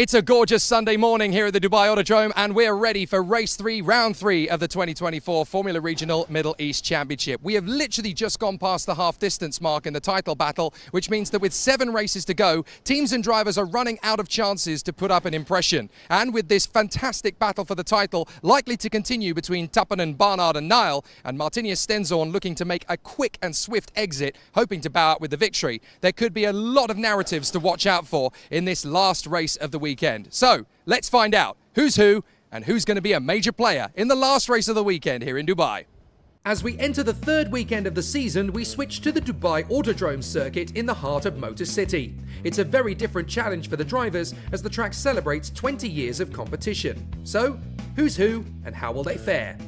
It's a gorgeous Sunday morning here at the Dubai Autodrome, and we're ready for race 3, round 3 of the 2024 Formula Regional Middle East Championship. We have literally just gone past the half distance mark in the title battle, which means that with 7 races to go, teams and drivers are running out of chances to put up an impression. And with this fantastic battle for the title likely to continue between Tappanen, Barnard and Nile, and Martinius Stenzorn looking to make a quick and swift exit, hoping to bow out with the victory, there could be a lot of narratives to watch out for in this last race of the weekend. So let's find out who's who and who's going to be a major player in the last race of the weekend here in Dubai. As we enter the third weekend of the season, we switch to the Dubai Autodrome circuit in the heart of Motor City. It's a very different challenge for the drivers as the track celebrates 20 years of competition. So, who's who and how will they fare?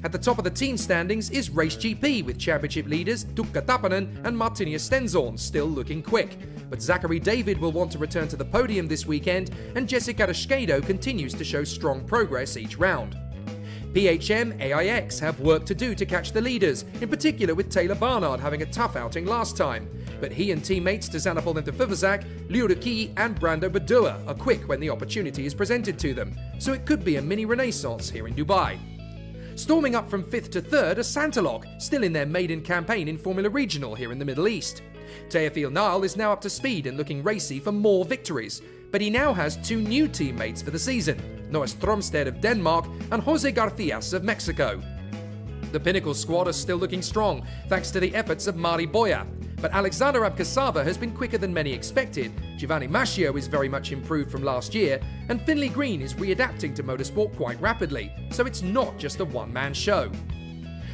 At the top of the team standings is Race GP with championship leaders Tuukka Tappanen and Martinius Stenzorn still looking quick. But Zachary David will want to return to the podium this weekend, and Jessica Rasquedo continues to show strong progress each round. PHM AIX have work to do to catch the leaders, in particular with Taylor Barnard having a tough outing last time. But he and teammates Tizanapol Ntefivazak, Liuruki and Brando Badua are quick when the opportunity is presented to them, so it could be a mini renaissance here in Dubai. Storming up from 5th to 3rd are Santalog, still in their maiden campaign in Formula Regional here in the Middle East. Teofil Nile is now up to speed and looking racy for more victories, but he now has 2 new teammates for the season, Noah Stromsted of Denmark and Jose Garcias of Mexico. The Pinnacle squad are still looking strong, thanks to the efforts of Mari Boya, but Alexander Abkasava has been quicker than many expected, Giovanni Mascio is very much improved from last year, and Finlay Green is readapting to motorsport quite rapidly, so it's not just a one-man show.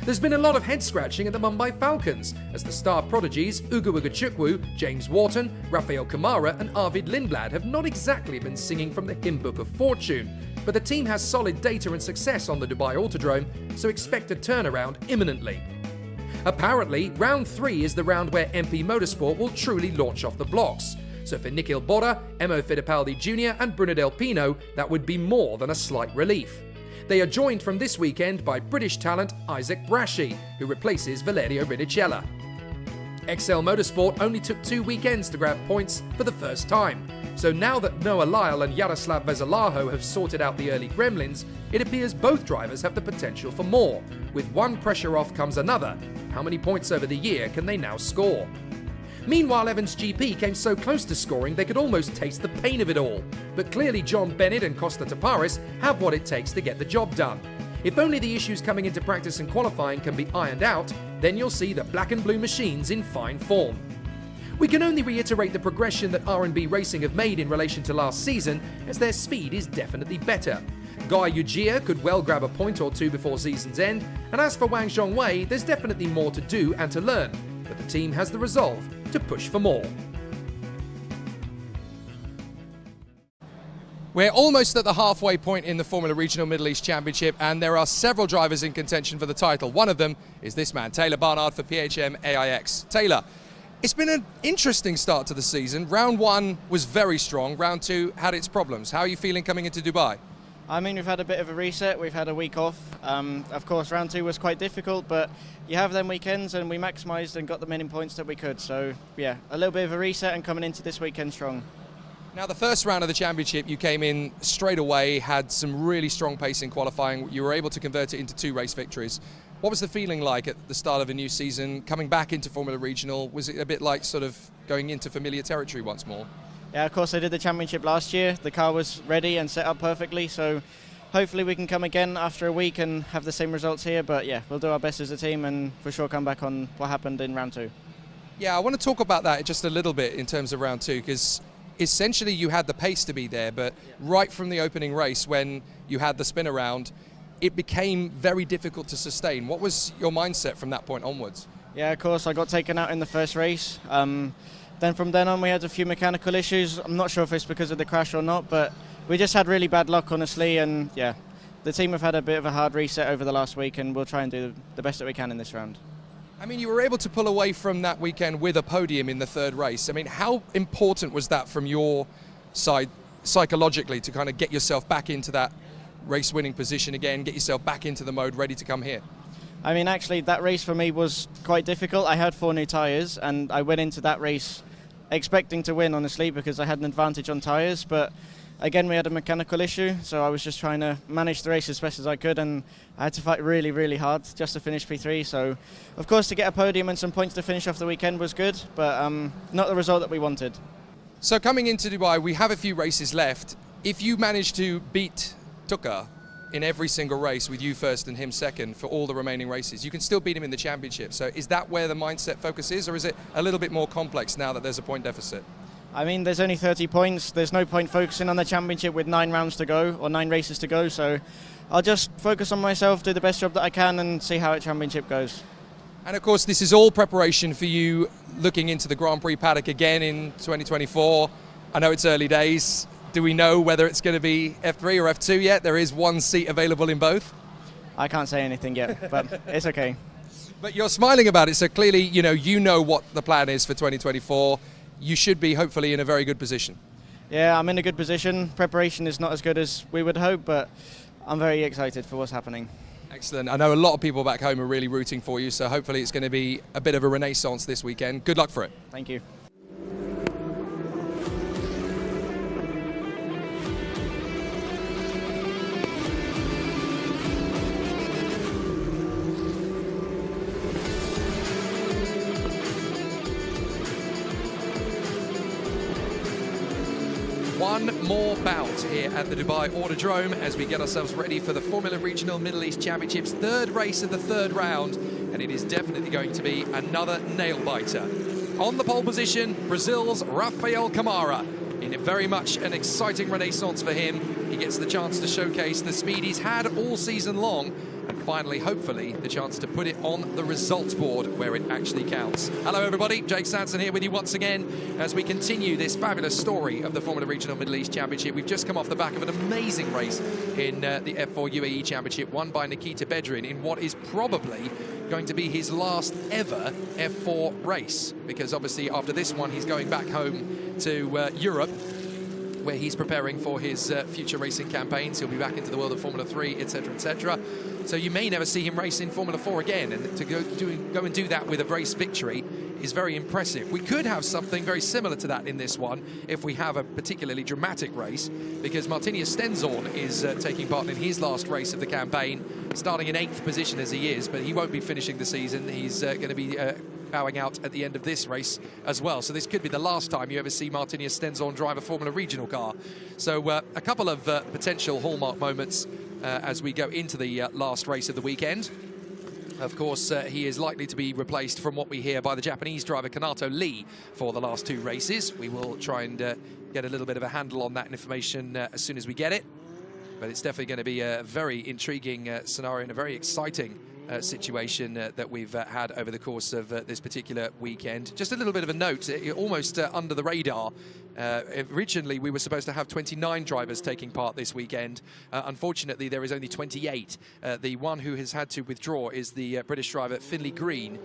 There's been a lot of head-scratching at the Mumbai Falcons, as the star prodigies Ugo Ugachukwu, James Wharton, Rafael Kamara and Arvid Lindblad have not exactly been singing from the hymn book of fortune, but the team has solid data and success on the Dubai Autodrome, so expect a turnaround imminently. Apparently, round 3 is the round where MP Motorsport will truly launch off the blocks. So for Nikhil Bora, Emo Fittipaldi Jr. and Bruno Del Pino, that would be more than a slight relief. They are joined from this weekend by British talent Isaac Braschi, who replaces Valerio Rinicella. XL Motorsport only took 2 weekends to grab points for the first time. So now that Noah Lyle and Yaroslav Veselaho have sorted out the early gremlins, it appears both drivers have the potential for more. With one pressure off comes another. How many points over the year can they now score? Meanwhile, Evans GP came so close to scoring they could almost taste the pain of it all. But clearly John Bennett and Costa Taparis have what it takes to get the job done. If only the issues coming into practice and qualifying can be ironed out, then you'll see the black and blue machines in fine form. We can only reiterate the progression that R&B Racing have made in relation to last season, as their speed is definitely better. Guy Ujia could well grab a point or 2 before season's end, and as for Wang Zhongwei, there's definitely more to do and to learn, but the team has the resolve to push for more. We're almost at the halfway point in the Formula Regional Middle East Championship, and there are several drivers in contention for the title. One of them is this man, Taylor Barnard for PHM AIX. Taylor, it's been an interesting start to the season. Round 1 was very strong. Round 2 had its problems. How are you feeling coming into Dubai? I mean, we've had a bit of a reset. We've had a week off. Of course, round 2 was quite difficult, but you have them weekends, and we maximised and got the many points that we could. So, yeah, a little bit of a reset and coming into this weekend strong. Now, the first round of the championship, you came in straight away, had some really strong pace in qualifying. You were able to convert it into 2 race victories. What was the feeling like at the start of a new season, coming back into Formula Regional? Was it a bit like sort of going into familiar territory once more? Yeah, of course, I did the championship last year. The car was ready and set up perfectly, so hopefully we can come again after a week and have the same results here. But yeah, we'll do our best as a team and for sure come back on what happened in round 2. Yeah, I want to talk about that just a little bit in terms of round 2, because essentially you had the pace to be there, but right from the opening race when you had the spin around, it became very difficult to sustain. What was your mindset from that point onwards? Yeah, of course, I got taken out in the first race. Then from then on we had a few mechanical issues. I'm not sure if it's because of the crash or not, but we just had really bad luck, honestly, and yeah, the team have had a bit of a hard reset over the last week, and we'll try and do the best that we can in this round. I mean, you were able to pull away from that weekend with a podium in the 3rd race. I mean, how important was that from your side psychologically to kind of get yourself back into that race-winning position again, get yourself back into the mode ready to come here? I mean, actually, that race for me was quite difficult. I had 4 new tyres, and I went into that race expecting to win, honestly, because I had an advantage on tyres, but again, we had a mechanical issue, so I was just trying to manage the race as best as I could, and I had to fight really, really hard just to finish P3. So, of course, to get a podium and some points to finish off the weekend was good, but not the result that we wanted. So coming into Dubai, we have a few races left. If you manage to beat Tuka in every single race with you first and him second for all the remaining races, you can still beat him in the championship. So is that where the mindset focus is, or is it a little bit more complex now that there's a point deficit? I mean, there's only 30 points. There's no point focusing on the championship with 9 rounds to go or 9 races to go. So I'll just focus on myself, do the best job that I can, and see how the championship goes. And of course, this is all preparation for you looking into the Grand Prix paddock again in 2024. I know it's early days. Do we know whether it's going to be F3 or F2 yet? There is one seat available in both. I can't say anything yet, but it's okay. But you're smiling about it, so clearly, you know what the plan is for 2024. You should be hopefully in a very good position. Yeah, I'm in a good position. Preparation is not as good as we would hope, but I'm very excited for what's happening. Excellent. I know a lot of people back home are really rooting for you, so hopefully it's going to be a bit of a renaissance this weekend. Good luck for it. Thank you. One more bout here at the Dubai Autodrome as we get ourselves ready for the Formula Regional Middle East Championships, third race of the third round, and it is definitely going to be another nail-biter. On the pole position, Brazil's Rafael Camara. In very much an exciting renaissance for him. He gets the chance to showcase the speed he's had all season long, and finally, hopefully, the chance to put it on the results board where it actually counts. Hello everybody, Jake Sanson here with you once again as we continue this fabulous story of the Formula Regional Middle East Championship. We've just come off the back of an amazing race in the F4 UAE Championship, won by Nikita Bedrin in what is probably going to be his last ever F4 race, because obviously after this one he's going back home to Europe, where he's preparing for his future racing campaigns. He'll be back into the world of Formula 3, etc., etc. So you may never see him race in Formula 4 again, and to go and do that with a race victory is very impressive. We could have something very similar to that in this one if we have a particularly dramatic race, because Martinius Stenzorn is taking part in his last race of the campaign, starting in 8th position as he is, but he won't be finishing the season. He's going to be bowing out at the end of this race as well. So this could be the last time you ever see Martinius Stenzorn drive a Formula Regional car. So a couple of potential hallmark moments as we go into the last race of the weekend. Of course, he is likely to be replaced, from what we hear, by the Japanese driver Kanato Lee for the last 2 races. We will try and get a little bit of a handle on that information as soon as we get it. But it's definitely going to be a very intriguing scenario and a very exciting situation that we've had over the course of this particular weekend. Just a little bit of a note, almost under the radar. Originally, we were supposed to have 29 drivers taking part this weekend. Unfortunately, there is only 28. The one who has had to withdraw is the British driver Finley Green.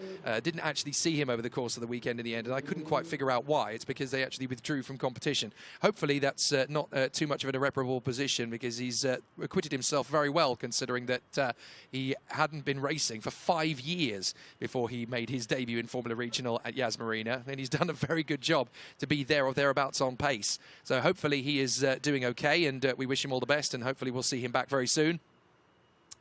Didn't actually see him over the course of the weekend in the end, and I couldn't quite figure out why. It's because they actually withdrew from competition. Hopefully, that's not too much of an irreparable position, because he's acquitted himself very well, considering that he hadn't been racing for 5 years before he made his debut in Formula Regional at Yas Marina, and he's done a very good job to be there or thereabouts on pace. So hopefully he is doing okay, and we wish him all the best, and hopefully we'll see him back very soon.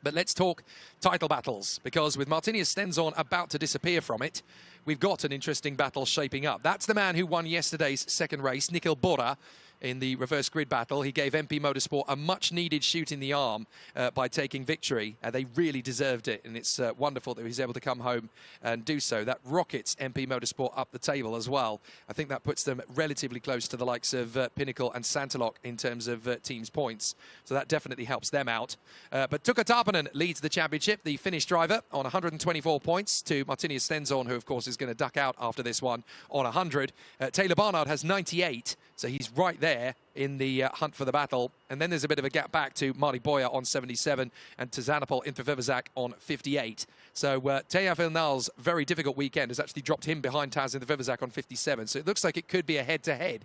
But let's talk title battles, because with Martinius Stenzorn about to disappear from it, we've got an interesting battle shaping up. That's the man who won yesterday's second race, Nikhil Bora, in the reverse grid battle. He gave MP Motorsport a much-needed shoot in the arm by taking victory. They really deserved it, and it's wonderful that he was able to come home and do so. That rockets MP Motorsport up the table as well. I think that puts them relatively close to the likes of Pinnacle and Santalok in terms of teams' points, so that definitely helps them out. But Tuka Tarpanen leads the championship, the Finnish driver, on 124 points to Martinius Stenzorn, who of course is going to duck out after this one on 100. Taylor Barnard has 98, so he's right there in the hunt for the battle. And then there's a bit of a gap back to Marty Boyer on 77 and to Zanapol Infervivazak on 58. So Teja Vilnal's very difficult weekend has actually dropped him behind Taz Infervivazak on 57. So it looks like it could be a head-to-head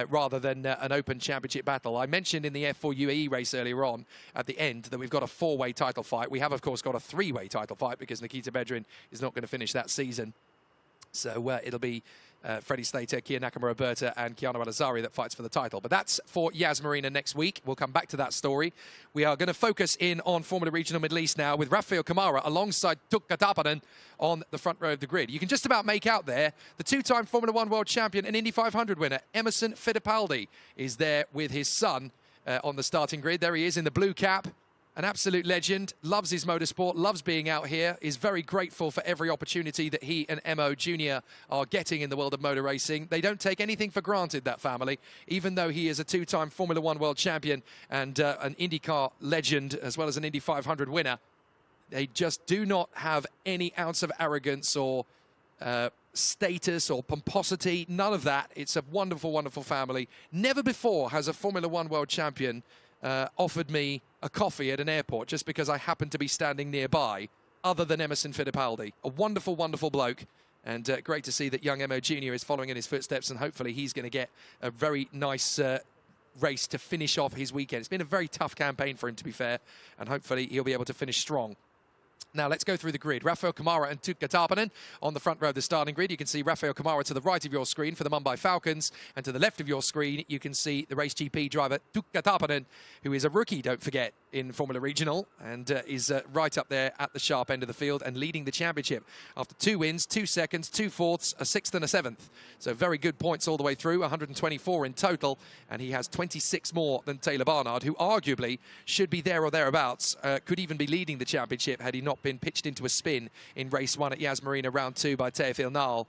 rather than an open championship battle. I mentioned in the F4 UAE race earlier on at the end that we've got a 4-way title fight. We have, of course, got a 3-way title fight because Nikita Bedrin is not going to finish that season. So it'll be Freddie Slater, Kia Nakamura-Berta and Keanu Alazari that fights for the title. But that's for Yas Marina next week. We'll come back to that story. We are going to focus in on Formula Regional Middle East now with Rafael Kamara alongside Tuukka Tapanen on the front row of the grid. You can just about make out there the two-time Formula One world champion and Indy 500 winner, Emerson Fittipaldi, is there with his son on the starting grid. There he is in the blue cap. An absolute legend, loves his motorsport, loves being out here, is very grateful for every opportunity that he and Emo Jr. are getting in the world of motor racing. They don't take anything for granted, that family, even though he is a two-time Formula One world champion and an IndyCar legend, as well as an Indy 500 winner. They just do not have any ounce of arrogance or status or pomposity, none of that. It's a wonderful, wonderful family. Never before has a Formula One world champion offered me a coffee at an airport just because I happened to be standing nearby, other than Emerson Fittipaldi. A wonderful, wonderful bloke, and great to see that young Emo Jr. is following in his footsteps, and hopefully he's going to get a very nice race to finish off his weekend. It's been a very tough campaign for him, to be fair, and hopefully he'll be able to finish strong. Now let's go through the grid. Rafael Kamara and Tuukka Tapanen on the front row of the starting grid. You can see Rafael Kamara to the right of your screen for the Mumbai Falcons, and to the left of your screen you can see the Race GP driver Tuukka Tapanen, who is a rookie, don't forget, in Formula Regional, and is right up there at the sharp end of the field and leading the championship after 2 wins, 2 seconds, 2 fourths, a 6th and a 7th. So very good points all the way through, 124 in total, and he has 26 more than Taylor Barnard, who arguably should be there or thereabouts, could even be leading the championship had he not been pitched into a spin in race 1 at Yas Marina round 2 by Teofil Nal.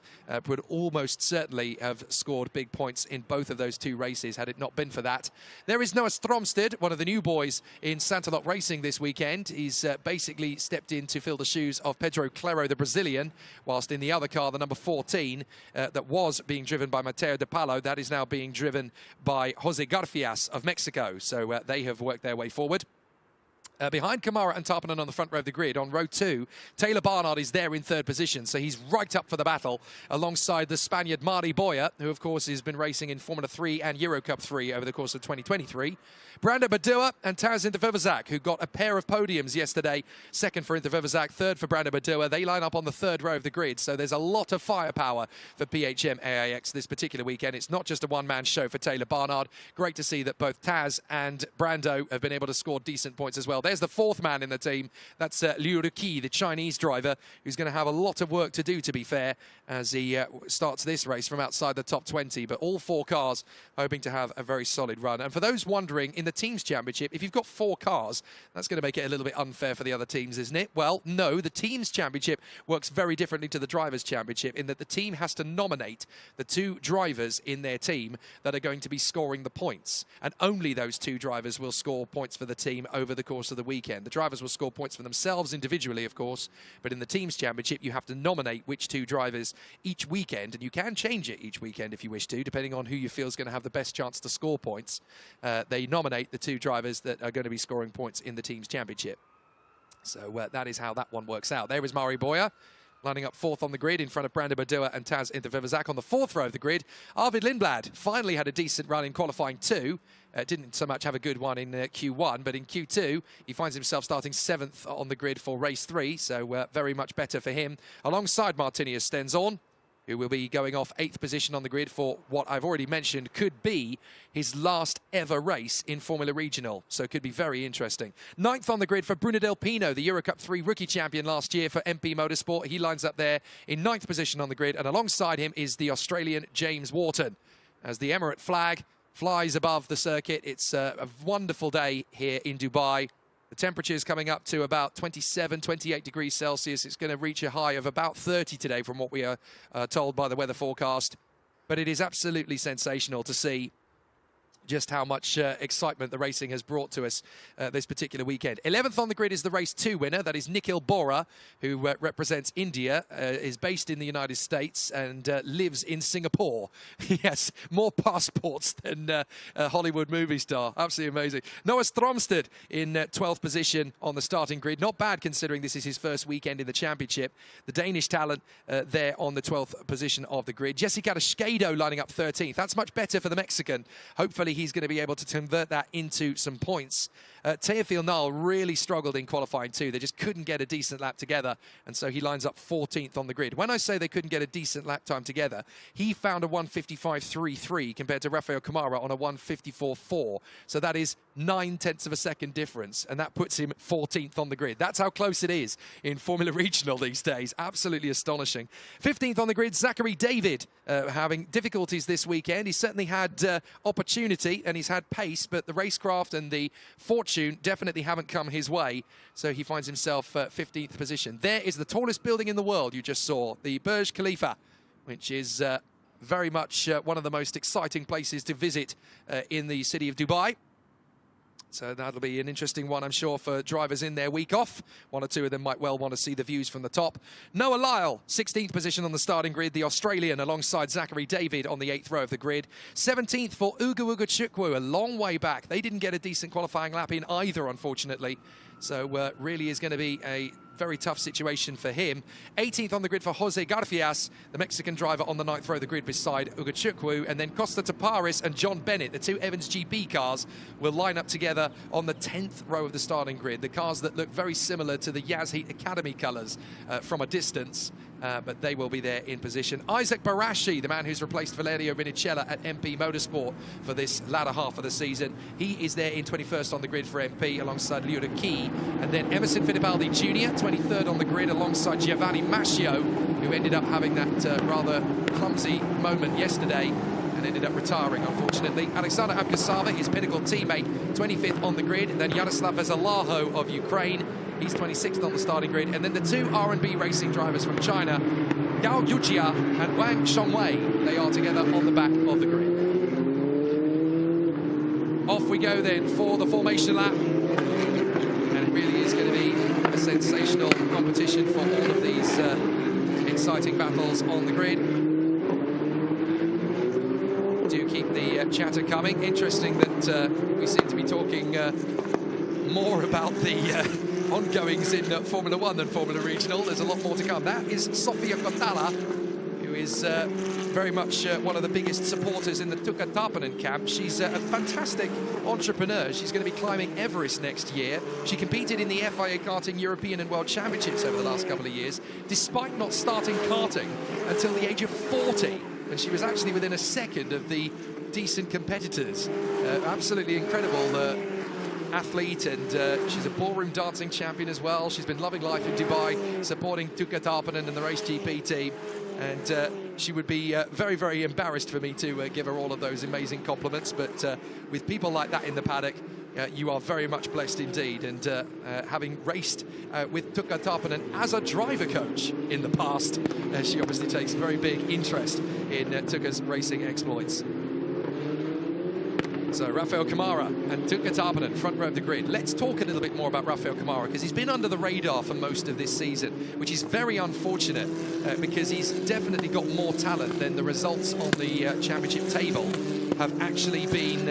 Would almost certainly have scored big points in both of those 2 races had it not been for that. There is Noah Stromsted, one of the new boys in Santalot Racing this weekend. He's basically stepped in to fill the shoes of Pedro Claro, the Brazilian, whilst in the other car, the number 14, that was being driven by Mateo De Palo, that is now being driven by Jose Garfias of Mexico. So they have worked their way forward. Behind Kamara and Tapanen on the front row of the grid, on row 2, Taylor Barnard is there in 3rd position, so he's right up for the battle alongside the Spaniard Mari Boya, who of course has been racing in Formula 3 and Eurocup 3 over the course of 2023. Brando Badua and Taz Intervivazak, who got a pair of podiums yesterday, 2nd for Intervivazak, 3rd for Brando Badua. They line up on the 3rd row of the grid, so there's a lot of firepower for PHM AIX this particular weekend. It's not just a one-man show for Taylor Barnard. Great to see that both Taz and Brando have been able to score decent points as well. There's the 4th man in the team. That's Liu Ruqi, the Chinese driver, who's going to have a lot of work to do, to be fair, as he starts this race from outside the top 20. But all 4 cars hoping to have a very solid run. And for those wondering, in the Teams Championship, if you've got 4 cars, that's going to make it a little bit unfair for the other teams, isn't it? Well, no, the Teams Championship works very differently to the Drivers' Championship in that the team has to nominate the 2 drivers in their team that are going to be scoring the points. And only those 2 drivers will score points for the team over the course of the weekend. The drivers will score points for themselves individually, of course, but in the Teams Championship, you have to nominate which 2 drivers each weekend, and you can change it each weekend if you wish to, depending on who you feel is going to have the best chance to score points. They nominate the 2 drivers that are going to be scoring points in the Teams Championship. So that is how that one works out. There is Mari Boya, lining up 4th on the grid in front of Brando Badua and Taz Intervivazak. On the 4th row of the grid, Arvid Lindblad finally had a decent run in qualifying 2. Didn't so much have a good one in Q1, but in Q2, he finds himself starting 7th on the grid for race 3, so very much better for him. Alongside Martinius Stenzorn, who will be going off 8th position on the grid for what I've already mentioned could be his last ever race in Formula Regional. So it could be very interesting. 9th on the grid for Bruno Del Pino, the Eurocup 3 rookie champion last year for MP Motorsport. He lines up there in 9th position on the grid, and alongside him is the Australian James Wharton. As the Emirate flag flies above the circuit, it's a wonderful day here in Dubai. The temperature is coming up to about 27, 28 degrees Celsius. It's going to reach a high of about 30 today from what we are told by the weather forecast. But it is absolutely sensational to see just how much excitement the racing has brought to us this particular weekend. 11th on the grid is the race 2 winner. That is Nikhil Bora, who represents India, is based in the United States and lives in Singapore. Yes, more passports than a Hollywood movie star. Absolutely amazing. Noah Stromsted in 12th position on the starting grid. Not bad considering this is his first weekend in the championship. The Danish talent there on the 12th position of the grid. Jessica Rasquedo lining up 13th. That's much better for the Mexican. Hopefully hopefully he's going to be able to convert that into some points. Teofil really struggled in qualifying too. They just couldn't get a decent lap together, and so he lines up 14th on the grid. When I say they couldn't get a decent lap time together, he found a 1:55.33 compared to Rafael Camara on a 1:54.4. So that is 9/10 of a second difference, and that puts him 14th on the grid. That's how close it is in Formula Regional these days. Absolutely astonishing. 15th on the grid, Zachary David, having difficulties this weekend. He certainly had opportunity and he's had pace, but the racecraft and the fortune definitely haven't come his way. So he finds himself 15th position. There is the tallest building in the world you just saw, the Burj Khalifa, which is very much one of the most exciting places to visit in the city of Dubai. So that'll be an interesting one, I'm sure, for drivers in their week off. One or two of them might well want to see the views from the top. Noah Lyle, 16th position on the starting grid, the Australian, alongside Zachary David on the 8th row of the grid. 17th for Ugo Chukwu, a long way back. They didn't get a decent qualifying lap in either, unfortunately. So really is going to be a very tough situation for him. 18th on the grid for Jose Garfias, the Mexican driver on the 9th row of the grid beside Ugo Chukwu, and then Costa Taparis and John Bennett, the two Evans GP cars, will line up together on the 10th row of the starting grid. The cars that look very similar to the Yas Heat Academy colours from a distance. But they will be there in position. Isaac Barashi, the man who's replaced Valerio Vinicella at MP Motorsport for this latter half of the season. He is there in 21st on the grid for MP alongside Leo Key. And then Emerson Fittipaldi Jr., 23rd on the grid alongside Giovanni Mascio, who ended up having that rather clumsy moment yesterday and ended up retiring, unfortunately. Alexander Abgasava, his pinnacle teammate, 25th on the grid. And then Yaroslav Vezalaho of Ukraine, he's 26th on the starting grid. And then the two R&B racing drivers from China, Gao Yujia and Wang Shongwei, they are together on the back of the grid. Off we go then for the formation lap. And it really is going to be a sensational competition for all of these exciting battles on the grid. Do keep the chatter coming. Interesting that we seem to be talking more about the ongoings in Formula 1 than Formula Regional. There's a lot more to come. That is Sofia Kotala, who is very much one of the biggest supporters in the Tuukka Tarpanen camp. She's a fantastic entrepreneur. She's going to be climbing Everest next year. She competed in the FIA Karting European and World Championships over the last couple of years, despite not starting karting until the age of 40. And she was actually within a second of the decent competitors. Absolutely incredible athlete, and she's a ballroom dancing champion as well. She's been loving life in Dubai, supporting Tuukka Tarpanen and the Race GP team. And she would be very, very embarrassed for me to give her all of those amazing compliments. But with people like that in the paddock, you are very much blessed indeed. And having raced with Tuukka Tarpanen as a driver coach in the past, she obviously takes very big interest in Tuukka's racing exploits. So Rafael Camara and Tuukka Tarpanen, front row of the grid. Let's talk a little bit more about Rafael Camara, because he's been under the radar for most of this season, which is very unfortunate because he's definitely got more talent than the results on the championship table have actually been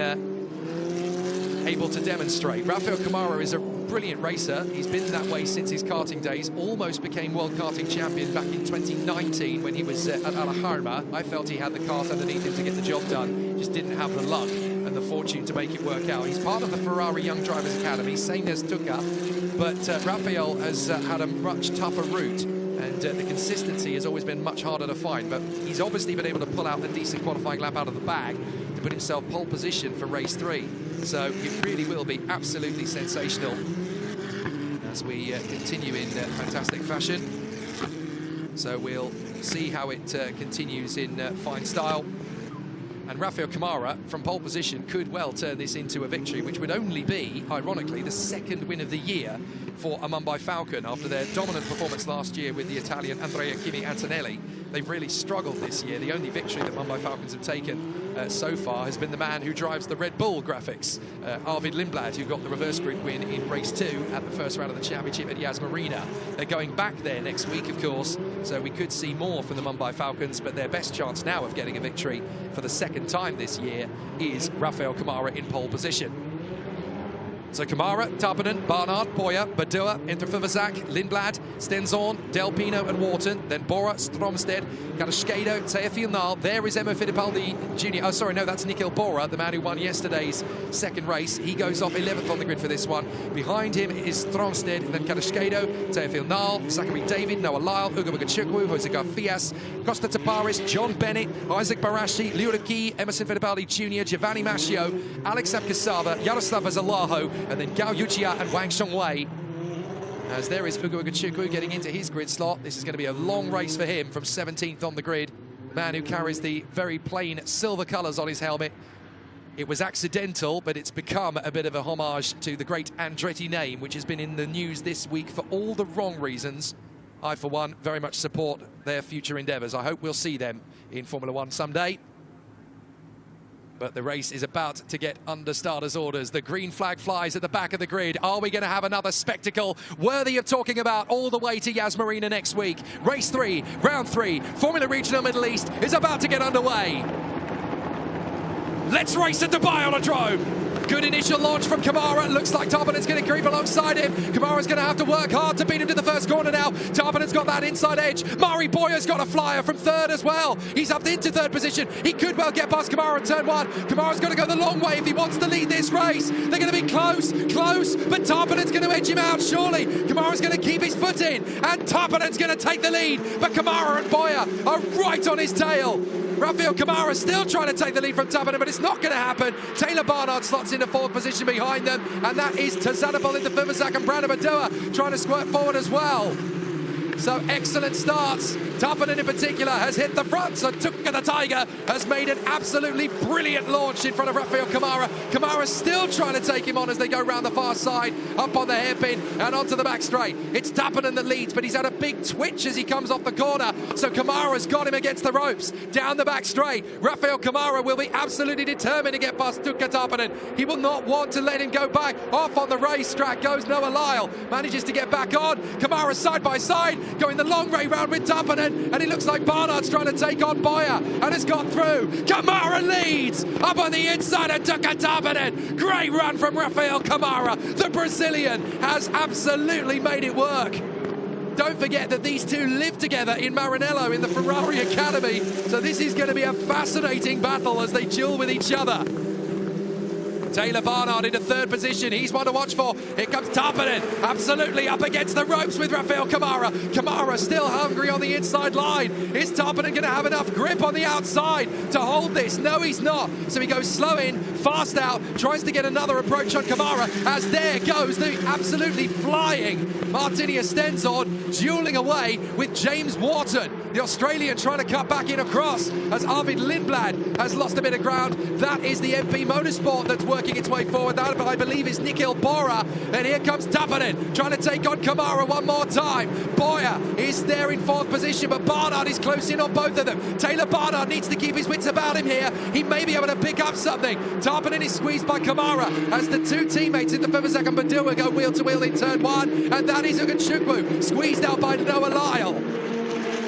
able to demonstrate. Rafael Camara is a brilliant racer. He's been that way since his karting days. Almost became world karting champion back in 2019 when he was at Alhambra. I felt he had the kart underneath him to get the job done. Just didn't have the luck and the fortune to make it work out. He's part of the Ferrari Young Drivers Academy, same as Tuukka, but Rafael has had a much tougher route, and the consistency has always been much harder to find, but he's obviously been able to pull out a decent qualifying lap out of the bag to put himself pole position for race 3. So it really will be absolutely sensational as we continue in fantastic fashion. So we'll see how it continues in fine style. And Rafael Camara, from pole position, could well turn this into a victory, which would only be, ironically, the second win of the year for a Mumbai Falcon after their dominant performance last year with the Italian Andrea Kimi Antonelli. They've really struggled this year. The only victory that Mumbai Falcons have taken so far has been the man who drives the Red Bull graphics, Arvid Lindblad, who got the reverse grid win in race 2 at the first round of the championship at Yas Marina. They're going back there next week, of course, so we could see more from the Mumbai Falcons, but their best chance now of getting a victory for the second time this year is Rafael Camara in pole position. So Kamara, Tarpanen, Barnard, Boyer, Badua, Interfivazak, Lindblad, Stenzorn, Delpino and Wharton, then Bora, Stromsted, Karaskedo, Teofil. There is Emma Fittipaldi Jr. Oh, sorry, no, that's Nikhil Bora, the man who won yesterday's second race. He goes off 11th on the grid for this one. Behind him is Stromsted, then Karaskedo, Teofil Nal, Zachary David, Noah Lyle, Ugo Bagachukwu, Jose Garfias, Costa Taparis, John Bennett, Isaac Barashi, Liuraki, Emerson Fittipaldi Jr., Giovanni Mascio, Alex Abkasava, Yaroslav Azalaho, and then Gao Yuchia and Wang Shengwei. As there is Ugo Bagachukwu getting into his grid slot. This is going to be a long race for him from 17th on the grid. Man who carries the very plain silver colours on his helmet. It was accidental, but it's become a bit of a homage to the great Andretti name, which has been in the news this week for all the wrong reasons. I, for one, very much support their future endeavours. I hope we'll see them in Formula One someday. But the race is about to get under starters' orders. The green flag flies at the back of the grid. Are we going to have another spectacle worthy of talking about all the way to Yas Marina next week? Race 3, round 3, Formula Regional Middle East is about to get underway. Let's race at Dubai Autodrome. Good initial launch from Kamara. Looks like Tarpanen's going to creep alongside him. Kamara's going to have to work hard to beat him to the first corner now. Tarpanen's got that inside edge. Mari Boyer's got a flyer from third as well. He's up into third position. He could well get past Kamara in turn 1. Kamara's got to go the long way if he wants to lead this race. They're going to be close, but Tarpanen's going to edge him out, surely. Kamara's going to keep his foot in, and Tarpanen's going to take the lead. But Kamara and Boyer are right on his tail. Rafael Kamara still trying to take the lead from Tarpanen, but it's not going to happen. Taylor Barnard slots into fourth position behind them, and that is Tazanabal into Fivazak and Brandon Badua trying to squirt forward as well. So excellent starts. Tarpanen in particular has hit the front, so Tukka the Tiger has made an absolutely brilliant launch in front of Rafael Kamara. Kamara's still trying to take him on as they go round the far side, up on the hairpin and onto the back straight. It's Tarpanen that leads, but he's had a big twitch as he comes off the corner, so Kamara's got him against the ropes. Down the back straight, Rafael Kamara will be absolutely determined to get past Tukka Tarpanen. He will not want to let him go back. Off on the racetrack goes Noah Lyle, manages to get back on. Kamara side by side, going the long way round with Tarpanen, and it looks like Barnard's trying to take on Boyer and has got through. Kamara leads up on the inside of Tukka Tarpanen. Great run from Rafael Kamara. The Brazilian has absolutely made it work. Don't forget that these two live together in Maranello in the Ferrari Academy, so this is going to be a fascinating battle as they duel with each other. Taylor Barnard into third position. He's one to watch for. Here comes Tarpanen, absolutely up against the ropes with Rafael Kamara. Kamara still hungry on the inside line. Is Tarpanen going to have enough grip on the outside to hold this? No, he's not. So he goes slow in, fast out, tries to get another approach on Kamara, as there goes the absolutely flying Martinia Stenzorn, dueling away with James Wharton. The Australian trying to cut back in across as Arvid Lindblad has lost a bit of ground. That is the MP Motorsport that's working its way forward. That, I believe, is Nikhil Bora. And here comes Tarpanen trying to take on Kamara one more time. Boyer is there in fourth position, but Barnard is close in on both of them. Taylor Barnard needs to keep his wits about him here. He may be able to pick up something. Tarpanen is squeezed by Kamara as the two teammates in the Fivazak and Badua go wheel to wheel in turn 1. And that is Uganchukwu, squeezed out by Noah Lyle.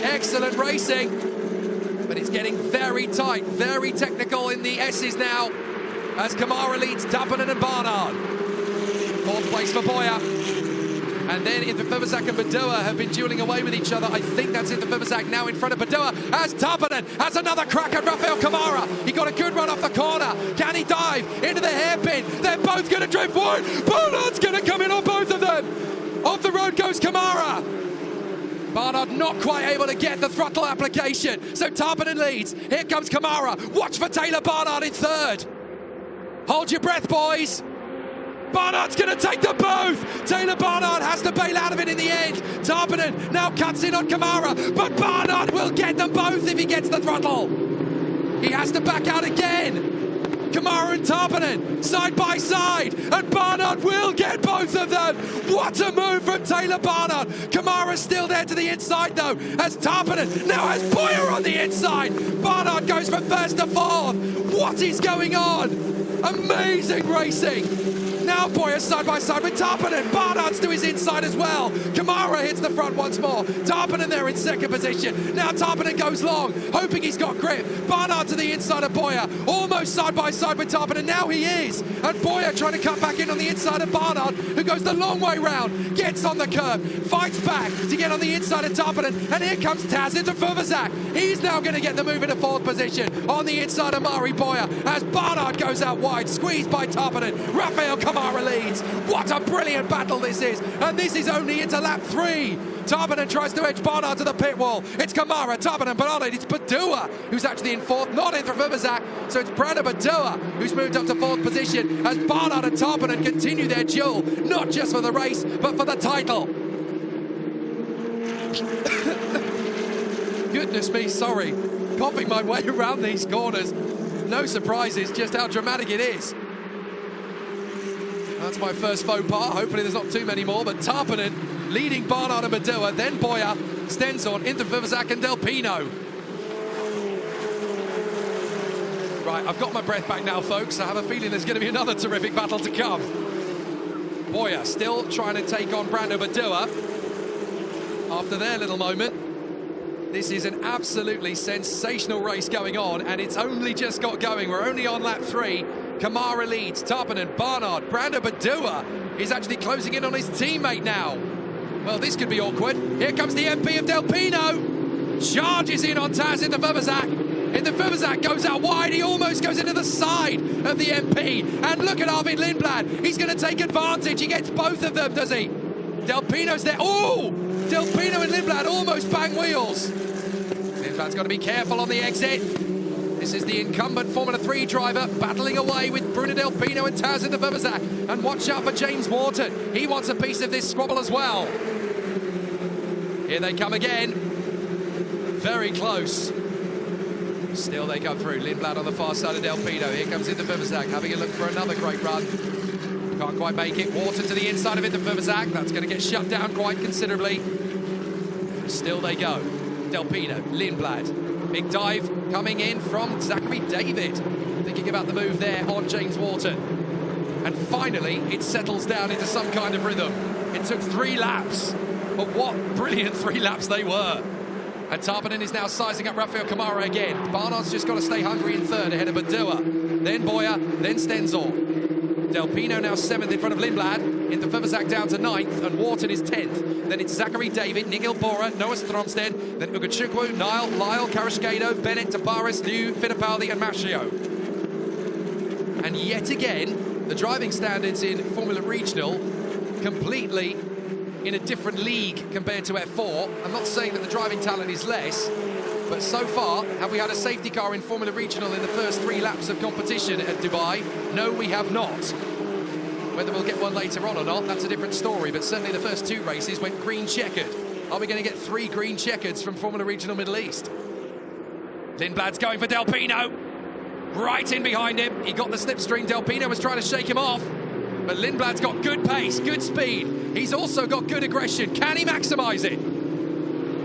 Excellent racing, but it's getting very tight, very technical in the S's now as Kamara leads Tarpanen and Barnard. Fourth place for Boyer. And then Interfivazak and Badua have been dueling away with each other. I think that's Interfivazak now in front of Badua as Tarpanen has another crack at Rafael Kamara. He got a good run off the corner. Can he dive into the hairpin? They're both going to drift wide. Barnard's going to come in on both of them. Off the road goes Kamara. Barnard not quite able to get the throttle application, so Tarpanen leads. Here comes Kamara. Watch for Taylor Barnard in third. Hold your breath, boys. Barnard's going to take them both. Taylor Barnard has to bail out of it in the end. Tarpanen now cuts in on Kamara, but Barnard will get them both if he gets the throttle. He has to back out again. Kamara and Tarpanen side by side, and Barnard will get both of them. What a move from Taylor Barnard. Kamara's still there to the inside though, as Tarpanen now has Boyer on the inside. Barnard goes from first to fourth. What is going on? Amazing racing. Now Boyer side by side with Tarpanen. Barnard's to his inside as well. Kamara hits the front once more. Tarpanen there in second position. Now Tarpanen goes long, hoping he's got grip. Barnard to the inside of Boyer, almost side by side. outside with Tarpon, and now he is. And Boyer trying to cut back in on the inside of Barnard, who goes the long way round, gets on the curb, fights back to get on the inside of Tarpon, and here comes Taz into Fuvazak. He's now going to get the move into fourth position on the inside of Mari Boyer as Barnard goes out wide, squeezed by Tarpon. Rafael Kamara leads. What a brilliant battle this is, and this is only into lap 3. Tarpon tries to edge Barnard to the pit wall. It's Kamara, Tarpon, Barnard. It's Badua who's actually in fourth, not in for Fuvazak. So it's Brando Badua who's moved up to fourth position as Barnard and Tarpon continue their duel, not just for the race, but for the title. Goodness me, sorry. Coughing my way around these corners. No surprises, just how dramatic it is. That's my first faux pas. Hopefully there's not too many more, but Tarpon leading Barnard and Badua, then Boyer, Stenzorn into Fuvazak and Del Pino. Right, I've got my breath back now, folks. I have a feeling there's going to be another terrific battle to come. Boyer still trying to take on Brando Badua after their little moment. This is an absolutely sensational race going on, and it's only just got going. We're only on lap 3. Kamara leads, Tarpon, Barnard. Brando Badua is actually closing in on his teammate now. Well, this could be awkward. Here comes the MP of Del Pino. Charges in on Taz in the Fuvazak. In the Fuvazak goes out wide. He almost goes into the side of the MP. And look at Arvid Lindblad. He's going to take advantage. He gets both of them, does he? Del Pino's there. Oh! Del Pino and Lindblad almost bang wheels. Lindblad's got to be careful on the exit. This is the incumbent Formula 3 driver battling away with Bruno Del Pino and Taz in the Fuvazak. And watch out for James Wharton. He wants a piece of this squabble as well. Here they come again. Very close. Still they come through. Lindblad on the far side of Del Pino. Here comes in the Fuvazak, having a look for another great run. Can't quite make it. Wharton to the inside of it, the Fuvazak. That's going to get shut down quite considerably. Still they go. Del Pino, Lindblad. Big dive coming in from Zachary David. Thinking about the move there on James Wharton. And finally, it settles down into some kind of rhythm. It took 3 laps, but what brilliant 3 laps they were. And Tarpon is now sizing up Rafael Kamara again. Barnard's just got to stay hungry in third ahead of Badua. Then Boyer, then Stenzorn. Del Pino now 7th in front of Lindblad. In the Fuvazak down to 9th, and Wharton is 10th. Then it's Zachary David, Nigel Bora, Noah Stromsted, then Ugachukwu, Niall, Lyle, Karashkedo, Bennett, Tabaris, Liu, Fittipaldi and Mascio. And yet again, the driving standards in Formula Regional completely in a different league compared to F4. I'm not saying that the driving talent is less, but so far, have we had a safety car in Formula Regional in the first 3 laps of competition at Dubai? No, we have not. Whether we'll get one later on or not, that's a different story, but certainly the first 2 races went green checkered. Are we going to get 3 green checkers from Formula Regional Middle East? Lindblad's going for Del Pino. Right in behind him. He got the slipstream. Del Pino was trying to shake him off. But Lindblad's got good pace, good speed. He's also got good aggression. Can he maximise it?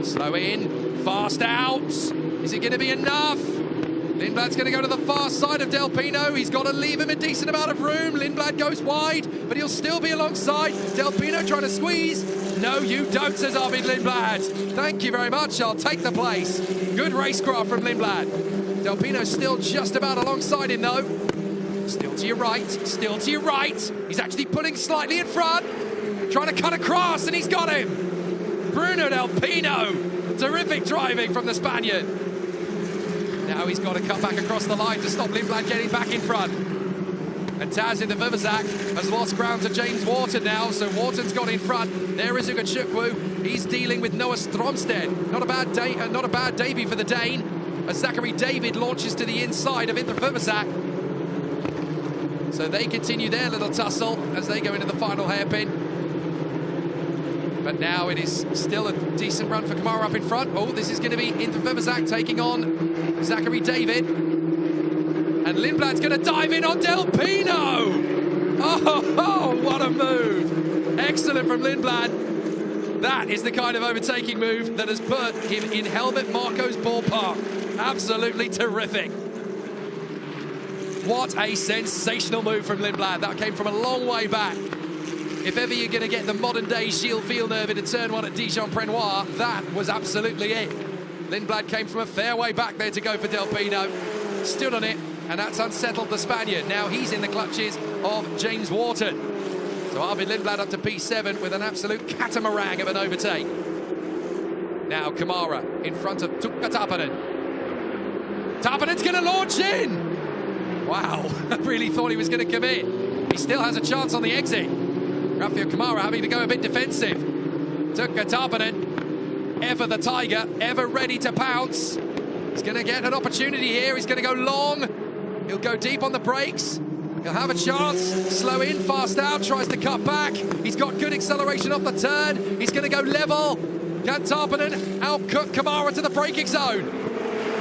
Slow in, fast out. Is it going to be enough? Lindblad's going to go to the far side of Del Pino. He's got to leave him a decent amount of room. Lindblad goes wide, but he'll still be alongside. Del Pino trying to squeeze. No, you don't, says Arvid Lindblad. Thank you very much. I'll take the place. Good racecraft from Lindblad. Del Pino's still just about alongside him, though. Still to your right. Still to your right. He's actually pulling slightly in front. Trying to cut across, and he's got him. Bruno Del Pino. Terrific driving from the Spaniard. Now he's got to cut back across the line to stop Lindblad getting back in front. And Taz in the Fuvazak has lost ground to James Wharton now, so Wharton's got in front. There is Ugachukwu. He's dealing with Noah Stromsted. Not a bad debut for the Dane, as Zachary David launches to the inside of the Fuvazak. So they continue their little tussle as they go into the final hairpin. But now it is still a decent run for Kamara up in front. Oh, this is going to be into Fuvazak taking on Zachary David. And Lindblad's going to dive in on Del Pino. Oh, what a move. Excellent from Lindblad. That is the kind of overtaking move that has put him in Helmut Marko's ballpark. Absolutely terrific. What a sensational move from Lindblad. That came from a long way back. If ever you're going to get the modern-day Gilles Villeneuve into turn 1 at Dijon-Prenoir, that was absolutely it. Lindblad came from a fair way back there to go for Del Pino. Stood on it, and that's unsettled the Spaniard. Now he's in the clutches of James Wharton. So Arvid Lindblad up to P7 with an absolute catamaran of an overtake. Now Kamara in front of Tuukka Tapanen. Tapanen's going to launch in! Wow, I really thought he was going to commit. He still has a chance on the exit. Rafael Kamara having to go a bit defensive. Tuukka Tapanen, ever the tiger, ever ready to pounce. He's going to get an opportunity here. He's going to go long. He'll go deep on the brakes. He'll have a chance. Slow in, fast out, tries to cut back. He's got good acceleration off the turn. He's going to go level. Can Tapanen outcut Kamara to the braking zone?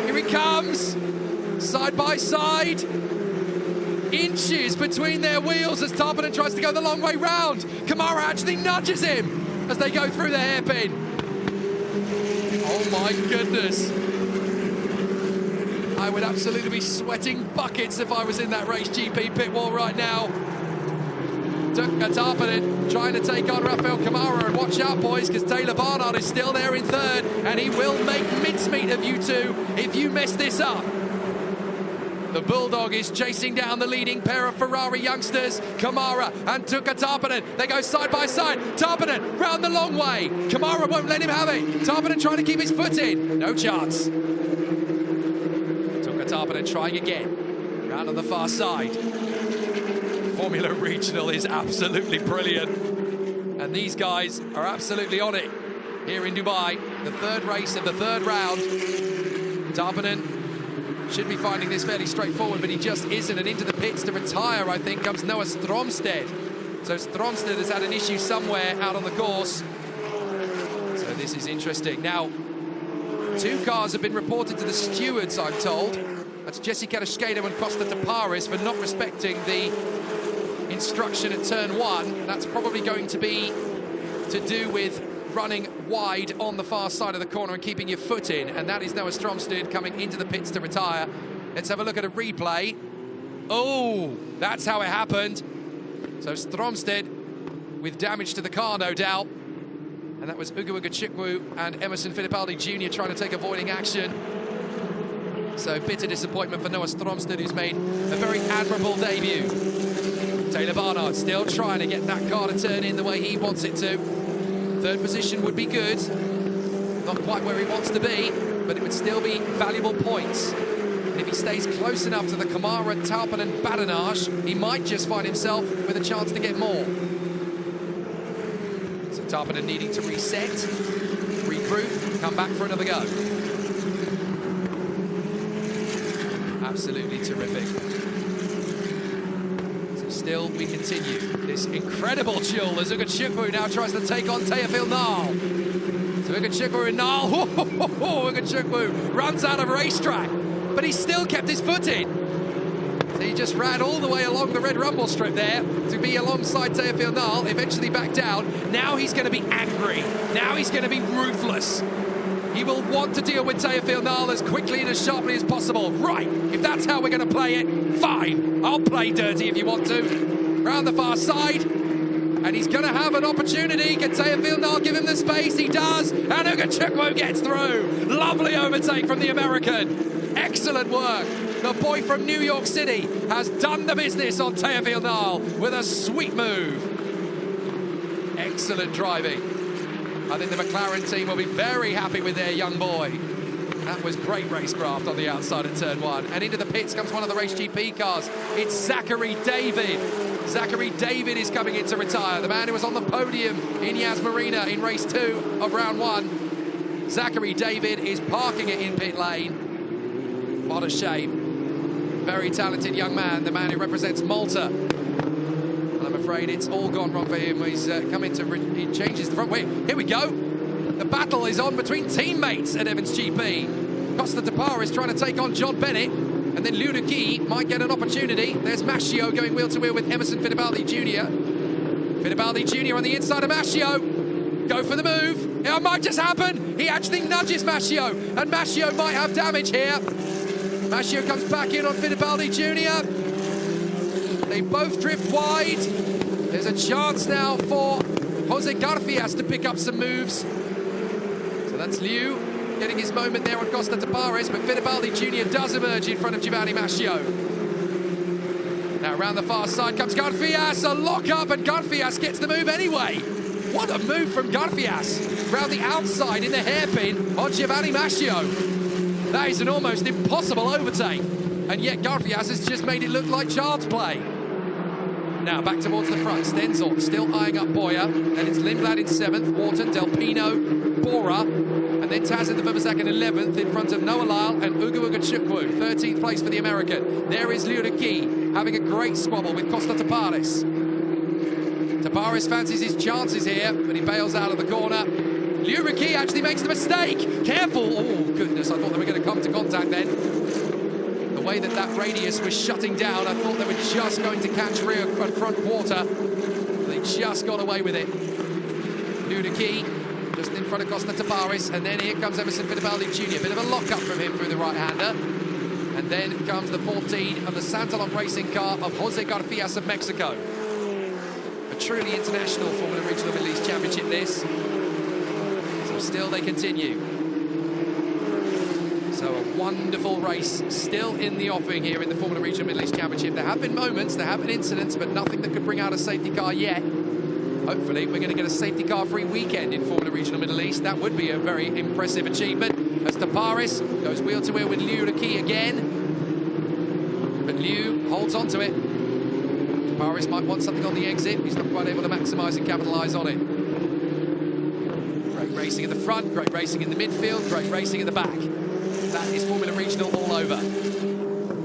Here he comes. Side by side. Inches between their wheels as Tapanen tries to go the long way round. Kamara actually nudges him as they go through the hairpin. Oh my goodness. I would absolutely be sweating buckets if I was in that race GP pit wall right now. Tuukka Tapanen trying to take on Rafael Kamara, and watch out boys, because Taylor Barnard is still there in third, and he will make mincemeat of you two if you mess this up. The Bulldog is chasing down the leading pair of Ferrari youngsters, Kamara and Tuukka Tapanen. They go side by side. Tapanen round the long way. Kamara won't let him have it. Tapanen trying to keep his foot in. No chance. Tuukka Tapanen trying again. Round on the far side. Formula Regional is absolutely brilliant. And these guys are absolutely on it here in Dubai. The third race of the third round. Tapanen should be finding this fairly straightforward, but he just isn't. And into the pits to retire, I think, comes Noah Stromstedt. So Stromstedt has had an issue somewhere out on the course. So this is interesting. Now, two cars have been reported to the stewards, I'm told. That's Jesse Carrasquedo and Costa Tapares for not respecting the instruction at turn one. That's probably going to be to do with running wide on the far side of the corner and keeping your foot in, and that is Noah Stromstedt coming into the pits to retire. Let's have a look at a replay. Oh, that's how it happened. So Stromstedt with damage to the car, no doubt, and that was Ugo Chukwu and Emerson Fittipaldi Jr. trying to take avoiding action. So bitter disappointment for Noah Stromstedt, who's made a very admirable debut. Taylor Barnard still trying to get that car to turn in the way he wants it to. Third position would be good. Not quite where he wants to be, but it would still be valuable points. And if he stays close enough to the Kamara, Tapanen and badinage, he might just find himself with a chance to get more. So Tapanen needing to reset, regroup, come back for another go. Absolutely terrific. Still, we continue this incredible duel as Ugo Chukwu now tries to take on Teofil Nal. So Ugo Chukwu and Nal, Ugo Chukwu runs out of racetrack, but he still kept his foot in. So he just ran all the way along the red rumble strip there to be alongside Teofil Nal, eventually back down. Now he's going to be angry. Now he's going to be ruthless. He will want to deal with Teofil Nal as quickly and as sharply as possible. Right, if that's how we're going to play it, fine. I'll play dirty if you want to. Round the far side. And he's going to have an opportunity. Can Teofil Nal give him the space? He does. And Ugo Chukwu gets through. Lovely overtake from the American. Excellent work. The boy from New York City has done the business on Teofil Nal with a sweet move. Excellent driving. I think the McLaren team will be very happy with their young boy. That was great racecraft on the outside of turn one. And into the pits comes one of the Race GP cars. It's Zachary David. Zachary David is coming in to retire. The man who was on the podium in Yas Marina in race 2 of round 1. Zachary David is parking it in pit lane. What a shame. Very talented young man, the man who represents Malta. I'm afraid it's all gone wrong for him. He's come in to he changes the front wheel. Here we go. The battle is on between teammates at Evans GP. Costa Tapares is trying to take on John Bennett, and then Luduki might get an opportunity. There's Mascio going wheel to wheel with Emerson Fittipaldi Jr. Fittipaldi Jr. on the inside of Mascio. Go for the move. It might just happen. He actually nudges Mascio, and Mascio might have damage here. Mascio comes back in on Fittipaldi Jr. They both drift wide. There's a chance now for Jose Garfias to pick up some moves. So that's Liu getting his moment there on Costa Tapares, but Fittipaldi Jr. does emerge in front of Giovanni Mascio. Now around the far side comes Garfias, a lock up, and Garfias gets the move anyway. What a move from Garfias. Round the outside in the hairpin on Giovanni Mascio. That is an almost impossible overtake. And yet Garfias has just made it look like child's play. Now back towards the front, Stenzel still eyeing up Boyer. Then it's Lindblad in 7th, Wharton, Del Pino, Bora, and then Taz in the Vivazak in 11th in front of Noah Lyle and Uga Chukwu, 13th place for the American. There is Liuriki having a great squabble with Costa Taparis. Taparis fancies his chances here, but he bails out of the corner. Liuriki actually makes the mistake. Careful. Oh, goodness, I thought they were going to come to contact then. The way that that radius was shutting down, I thought they were just going to catch rear and front quarter. They just got away with it. Liuriki just in front of Costa Taparis, and then here comes Emerson Fittipaldi Jr. Bit of a lock-up from him through the right-hander. And then comes the 14 of the Santalon racing car of Jose Garfias of Mexico. A truly international Formula Regional Middle East Championship this. So still they continue. So a wonderful race still in the offing here in the Formula Regional Middle East Championship. There have been moments, there have been incidents, but nothing that could bring out a safety car yet. Hopefully we're going to get a safety car-free weekend in Formula Regional Middle East. That would be a very impressive achievement. As Taparis goes wheel-to-wheel with Liuriki again. But Liu holds on to it. Taparis might want something on the exit. He's not quite able to maximise and capitalise on it. Great racing at the front, great racing in the midfield, great racing at the back. That is Formula Regional all over.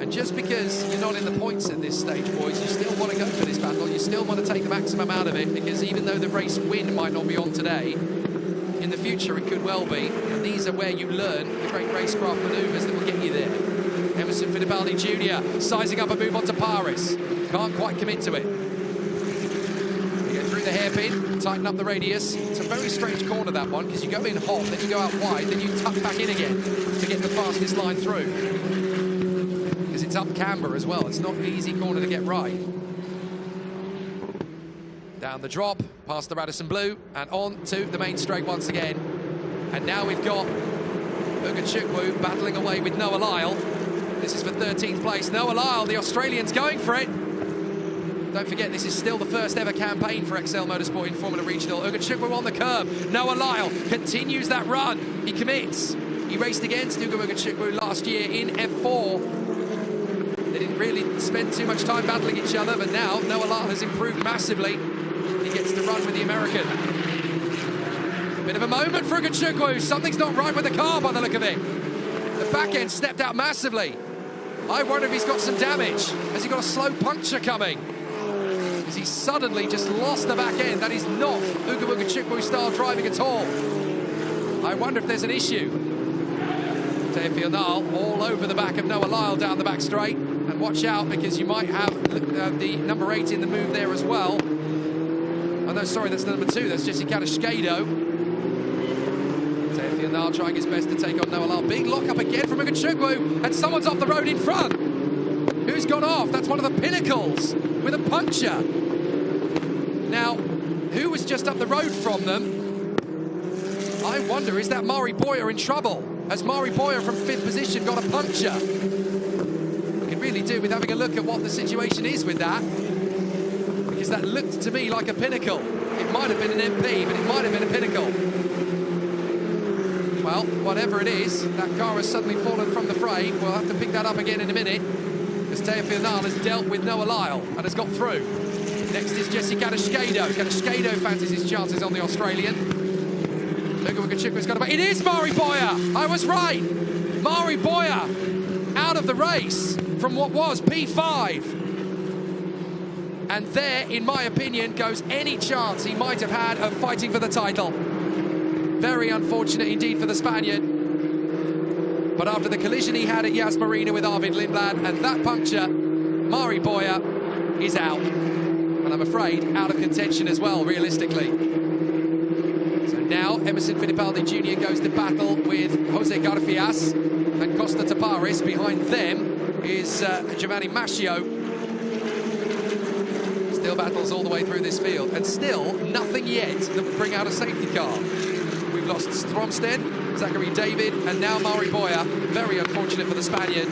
And just because you're not in the points at this stage, boys, you still want to go for this battle. You still want to take the maximum out of it, because even though the race win might not be on today, in the future it could well be. And these are where you learn the great racecraft manoeuvres that will get you there. Emerson Fittipaldi Jr. sizing up a move onto Paris. Can't quite commit to it. You go through the hairpin, tighten up the radius. It's a very strange corner, that one, because you go in hot, then you go out wide, then you tuck back in again to get the fastest line through. Because it's up camber as well. It's not an easy corner to get right. Down the drop, past the Radisson Blue, and on to the main straight once again. And now we've got Uga Chukwu battling away with Noah Lyle. This is for 13th place. Noah Lyle, the Australian's going for it. Don't forget, this is still the first ever campaign for XL Motorsport in Formula Regional. Uga Chukwu on the curb. Noah Lyle continues that run. He commits. He raced against Uga Chukwu last year in F4. They didn't really spend too much time battling each other, but now Noah Lyle has improved massively. He gets to run with the American. Bit of a moment for Uga Chukwu. Something's not right with the car by the look of it. The back end stepped out massively. I wonder if he's got some damage. Has he got a slow puncture coming? Because he suddenly just lost the back end. That is not Uga Chukwu style driving at all. I wonder if there's an issue. Taylor Barnard all over the back of Noah Lyle down the back straight. And watch out, because you might have the number 8 in the move there as well. Oh no, sorry, that's the number 2. That's Jesse Cadascado. Taylor Barnard trying his best to take on Noah Lyle. Big lock up again from Uga Chukwu, and someone's off the road in front. Who's gone off? That's one of the Pinnacles with a puncture. Now, who was just up the road from them? I wonder, is that Mari Boyer in trouble? Has Mari Boyer from 5th position got a puncture? We can really do with having a look at what the situation is with that, because that looked to me like a Pinnacle. It might have been an MP, but it might have been a Pinnacle. Well, whatever it is, that car has suddenly fallen from the frame. We'll have to pick that up again in a minute, as Taylor Barnard has dealt with Noah Lyle and has got through. Next is Jesse Cadascado. Cadascado fancies his chances on the Australian. Uga Chukwu's got about. It is Mari Boyer! I was right! Mari Boyer out of the race from what was P5. And there, in my opinion, goes any chance he might have had of fighting for the title. Very unfortunate indeed for the Spaniard. But after the collision he had at Yas Marina with Arvid Lindblad and that puncture, Mari Boyer is out. And I'm afraid out of contention as well, realistically. So now Emerson Fittipaldi Jr. goes to battle with Jose Garfias and Costa Taparis. Behind them is Giovanni Mascio. Still battles all the way through this field, and still nothing yet that would bring out a safety car. We've lost Stromstead, Zachary David, and now Mari Boyer. Very unfortunate for the Spaniard.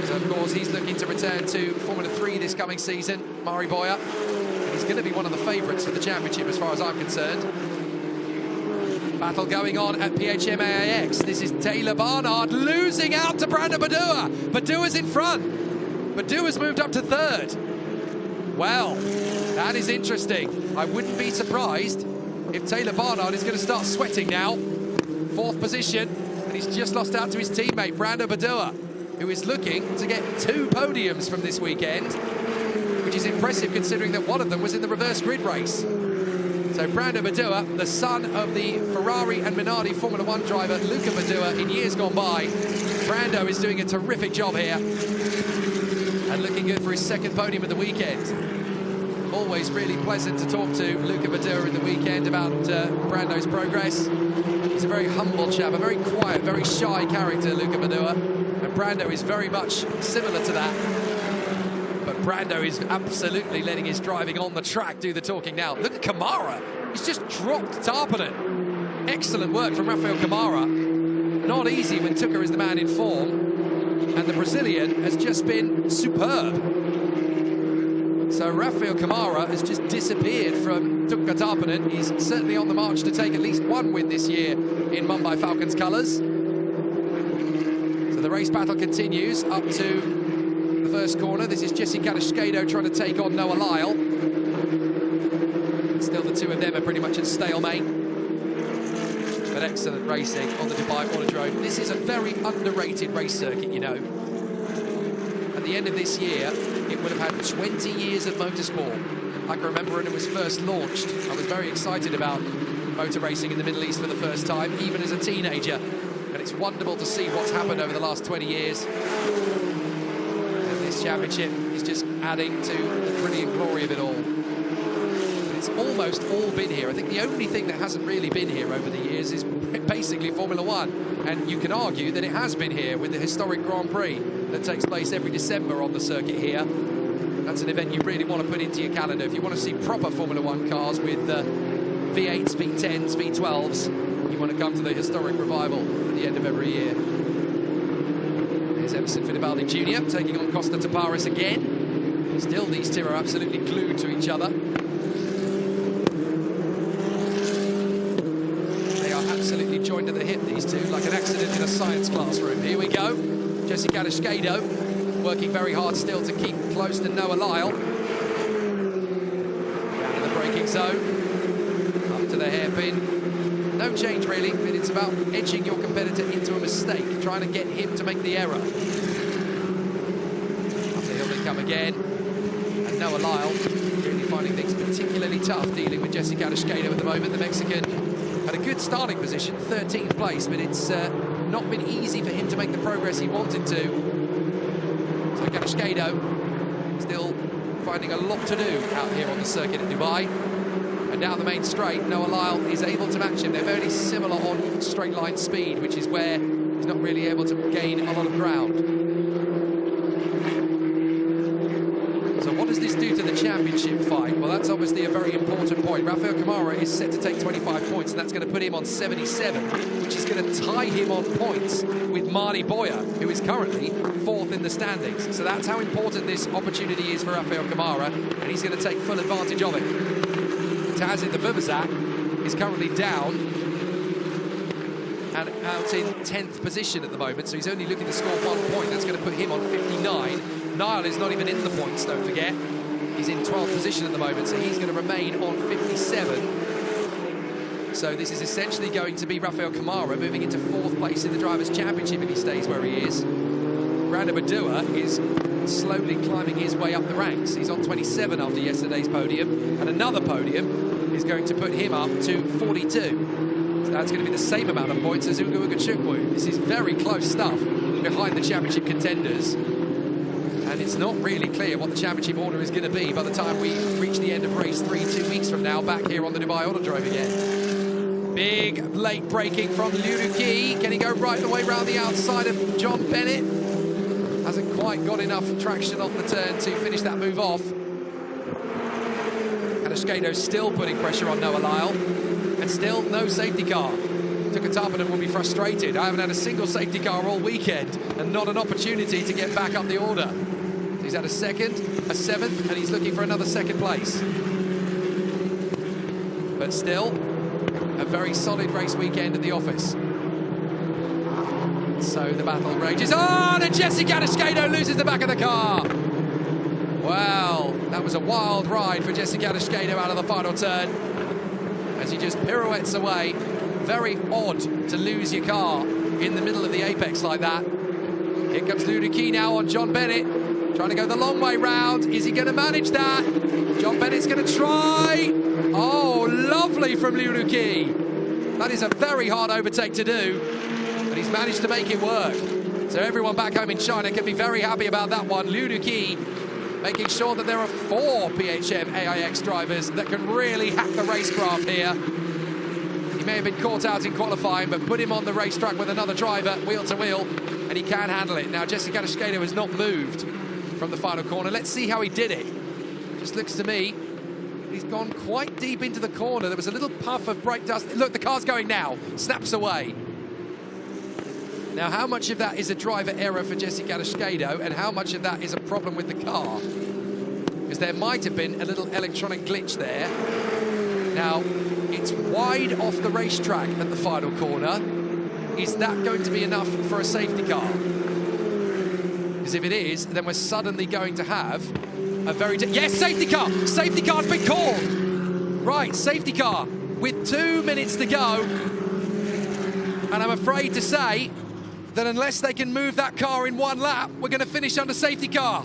So of course, he's looking to return to Formula 3 this coming season, Mari Boya. He's going to be one of the favourites for the championship as far as I'm concerned. Battle going on at PHM-AIX. This is Taylor Barnard losing out to Brandon Badua. Badua's in front. Badua's moved up to third. Well, that is interesting. I wouldn't be surprised if Taylor Barnard is going to start sweating now. Fourth position, and he's just lost out to his teammate, Brandon Badua, who is looking to get 2 podiums from this weekend, which is impressive considering that one of them was in the reverse grid race. So Brandon Badua, the son of the Ferrari and Minardi Formula 1 driver Luca Badua in years gone by. Brando is doing a terrific job here and looking good for his second podium of the weekend. Always really pleasant to talk to Luca Badua in the weekend about Brando's progress. He's a very humble chap, a very quiet, very shy character, Luca Badua. And Brando is very much similar to that. But Brando is absolutely letting his driving on the track do the talking now. Look at Kamara. He's just dropped Tarpanen. Excellent work from Rafael Kamara. Not easy when Tucker is the man in form. And the Brazilian has just been superb. So Rafael Kamara has just disappeared from Tucker Tarpanen. He's certainly on the march to take at least one win this year in Mumbai Falcons colours. So the race battle continues up to the first corner. This is Jesse Cadasquedo trying to take on Noah Lyle. Still the two of them are pretty much at stalemate. But excellent racing on the Dubai Autodrome. This is a very underrated race circuit, you know. At the end of this year, it would have had 20 years of motorsport. I can remember when it was first launched. I was very excited about motor racing in the Middle East for the first time, even as a teenager. And it's wonderful to see what's happened over the last 20 years. And this championship is just adding to the brilliant glory of it all. But it's almost all been here. I think the only thing that hasn't really been here over the years is basically Formula 1. And you can argue that it has been here with the historic Grand Prix that takes place every December on the circuit here. That's an event you really want to put into your calendar. If you want to see proper Formula 1 cars with V8s, V10s, V12s, you want to come to the historic revival at the end of every year. There's Emerson Fittipaldi Jr. taking on Costa Taparis again. Still, these two are absolutely glued to each other. They are absolutely joined at the hip, these two, like an accident in a science classroom. Here we go. Jesse Cadasquedo working very hard still to keep close to Noah Lyle. Down in the braking zone. Up to the hairpin. No change really, but it's about edging your competitor into a mistake, trying to get him to make the error. Up the hill they come again. And Noah Lyle really finding things particularly tough dealing with Jesse Cadasquedo at the moment. The Mexican had a good starting position, 13th place, but it's not been easy for him to make the progress he wanted to. So Cadasquedo still finding a lot to do out here on the circuit at Dubai. And down the main straight, Noah Lyle is able to match him. They're very similar on straight line speed, which is where he's not really able to gain a lot of ground. So what does this do to the championship fight? Well, that's obviously a very important point. Rafael Kamara is set to take 25 points, and that's going to put him on 77, which is going to tie him on points with Mari Boya, who is currently 4th in the standings. So that's how important this opportunity is for Rafael Kamara, and he's going to take full advantage of it. Tazit the Bubazat is currently down and out in 10th position at the moment, so he's only looking to score 1 point. That's going to put him on 59. Niall is not even in the points, don't forget. He's in 12th position at the moment, so he's going to remain on 57. So this is essentially going to be Rafael Kamara moving into 4th place in the Drivers' Championship if he stays where he is. Brandon Badua is slowly climbing his way up the ranks. He's on 27 after yesterday's podium, and another podium is going to put him up to 42. So that's going to be the same amount of points as Ugo Ugachukwu. This is very close stuff behind the championship contenders. And it's not really clear what the championship order is going to be by the time we reach the end of race 3 2 weeks from now, back here on the Dubai Autodrome again. Big late braking from Luruki. Can he go right the way round the outside of John Bennett? Hasn't quite got enough traction off the turn to finish that move off. Cadasquedo still putting pressure on Noah Lyle, and still no safety car. Tarpenham will be frustrated. I haven't had a single safety car all weekend and not an opportunity to get back up the order. He's had a second, a seventh, and he's looking for another second place. But still, a very solid race weekend at the office. So the battle rages on, and Jesse Gattiscado loses the back of the car. Well, that was a wild ride for Jesse Gattiscado out of the final turn as he just pirouettes away. Very odd to lose your car in the middle of the apex like that. Here comes Luduki now on John Bennett, trying to go the long way round. Is he going to manage that? John Bennett's going to try. Oh, lovely from Luduki. That is a very hard overtake to do, but he's managed to make it work. So everyone back home in China can be very happy about that one. Luduki making sure that there are 4 PHM AIX drivers that can really hack the racecraft here. He may have been caught out in qualifying, but put him on the racetrack with another driver, wheel to wheel, and he can handle it. Now, Jesse Gattiscado has not moved from the final corner. Let's see how he did it. Just looks to me, he's gone quite deep into the corner. There was a little puff of brake dust. Look, the car's going now. Snaps away. Now, how much of that is a driver error for Jesse Gattiscado, and how much of that is a problem with the car? Because there might have been a little electronic glitch there. Now, it's wide off the racetrack at the final corner. Is that going to be enough for a safety car? Because if it is, then we're suddenly going to have a very... Yes, safety car! Safety car's been called! Right, safety car with 2 minutes to go. And I'm afraid to say that unless they can move that car in 1 lap, we're going to finish under safety car.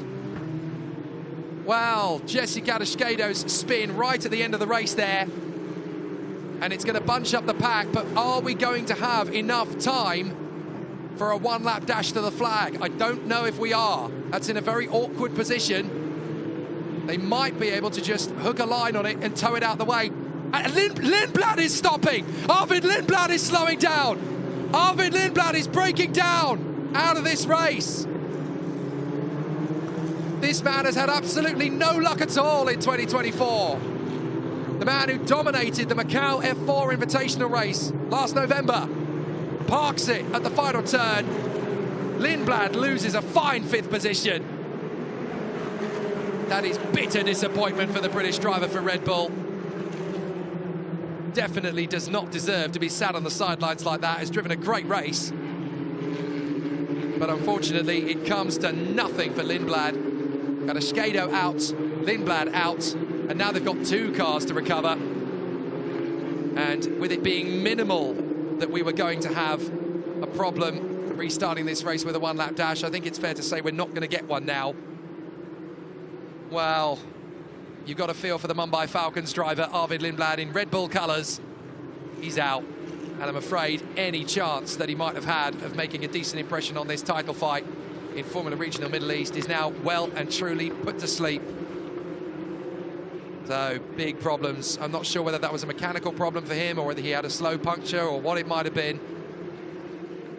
Well, Jesse Gattiscado's spin right at the end of the race there. And it's going to bunch up the pack, but are we going to have enough time for a 1 lap dash to the flag? I don't know if we are. That's in a very awkward position. They might be able to just hook a line on it and tow it out the way. And Lindblad is stopping. Arvid Lindblad is slowing down. Arvid Lindblad is breaking down out of this race. This man has had absolutely no luck at all in 2024. The man who dominated the Macau F4 Invitational race last November parks it at the final turn. Lindblad loses a fine 5th position. That is bitter disappointment for the British driver for Red Bull. Definitely does not deserve to be sat on the sidelines like that. Has driven a great race. But unfortunately, it comes to nothing for Lindblad. Gattiscado out, Lindblad out, and now they've got 2 cars to recover. And with it being minimal that we were going to have a problem restarting this race with a 1 lap dash, I think it's fair to say we're not going to get one now. Well, you've got a feel for the Mumbai Falcons driver, Arvid Lindblad, in Red Bull colours. He's out, and I'm afraid any chance that he might have had of making a decent impression on this title fight in Formula Regional Middle East is now well and truly put to sleep. So, big problems. I'm not sure whether that was a mechanical problem for him or whether he had a slow puncture or what it might have been.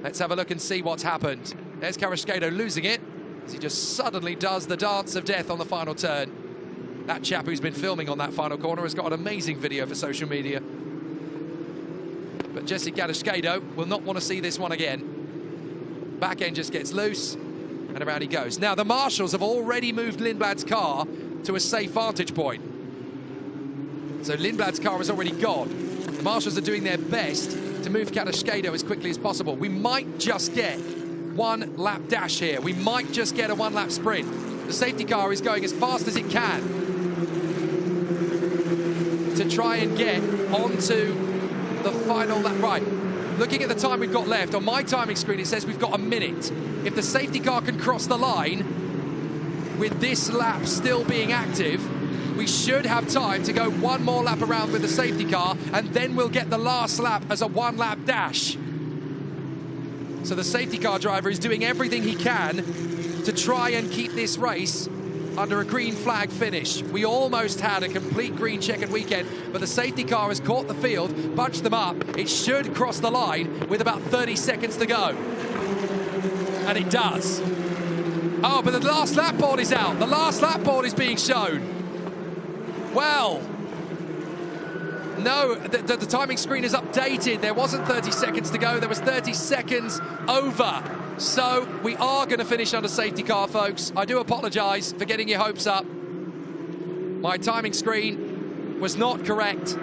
Let's have a look and see what's happened. There's Gattiscado losing it as he just suddenly does the dance of death on the final turn. That chap who's been filming on that final corner has got an amazing video for social media. But Jesse Gattiscado will not want to see this one again. Back end just gets loose, and around he goes. Now, the marshals have already moved Lindblad's car to a safe vantage point. So Lindblad's car is already gone. The marshals are doing their best to move Gattiscado as quickly as possible. We might just get 1 lap dash here. We might just get a 1 lap sprint. The safety car is going as fast as it can to try and get onto the final lap. Right, looking at the time we've got left, on my timing screen it says we've got a minute. If the safety car can cross the line with this lap still being active, we should have time to go 1 more lap around with the safety car, and then we'll get the last lap as a 1 lap dash. So the safety car driver is doing everything he can to try and keep this race under a green flag finish. We almost had a complete green checkered weekend, but the safety car has caught the field, bunched them up. It should cross the line with about 30 seconds to go. And it does. Oh, but the last lap board is out. The last lap board is being shown. Well, No, the timing screen is updated. There wasn't 30 seconds to go. There was 30 seconds over. So we are going to finish under safety car, folks. I do apologise for getting your hopes up. My timing screen was not correct.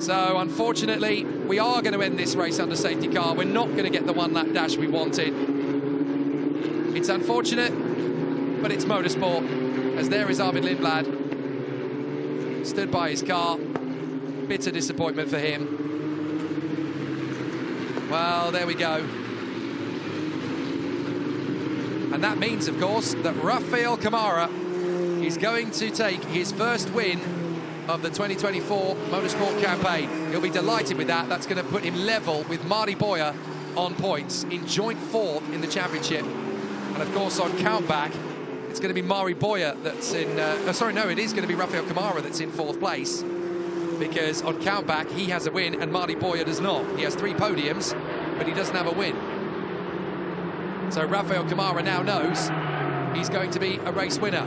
So unfortunately, we are going to end this race under safety car. We're not going to get the one-lap dash we wanted. It's unfortunate, but it's motorsport, as there is Arvid Lindblad. Stood by his car. Bitter disappointment for him. Well, there we go. And that means, of course, that Rafael Camara is going to take his first win of the 2024 motorsport campaign. He'll be delighted with that. That's going to put him level with Marty Boyer on points in joint fourth in the championship. And of course, on countback, it's going to be Mari Boyer that's in... it is going to be Rafael Camara that's in fourth place, because on countback, he has a win and Marty Boyer does not. He has 3 podiums, but he doesn't have a win. So Rafael Camara now knows he's going to be a race winner.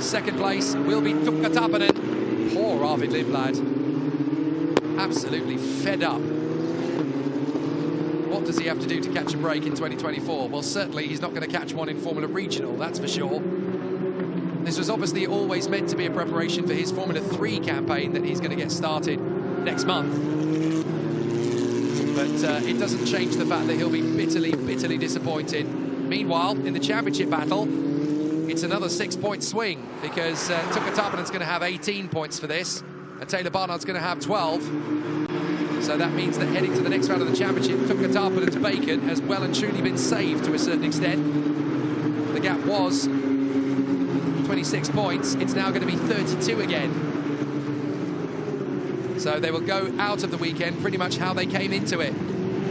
Second place will be Tukka Tapanen. Poor Arvid Lindblad. Absolutely fed up. What does he have to do to catch a break in 2024? Well, certainly he's not going to catch one in Formula Regional, that's for sure. This was obviously always meant to be a preparation for his Formula 3 campaign that he's going to get started next month. But it doesn't change the fact that he'll be bitterly, bitterly disappointed. Meanwhile, in the championship battle, it's another 6-point swing, because Tukka Tapanen's going to have 18 points for this, and Taylor Barnard's going to have 12. So that means that heading to the next round of the championship, Tukka Tapanen's bacon has well and truly been saved to a certain extent. The gap was 26 points. It's now going to be 32 again. So they will go out of the weekend pretty much how they came into it.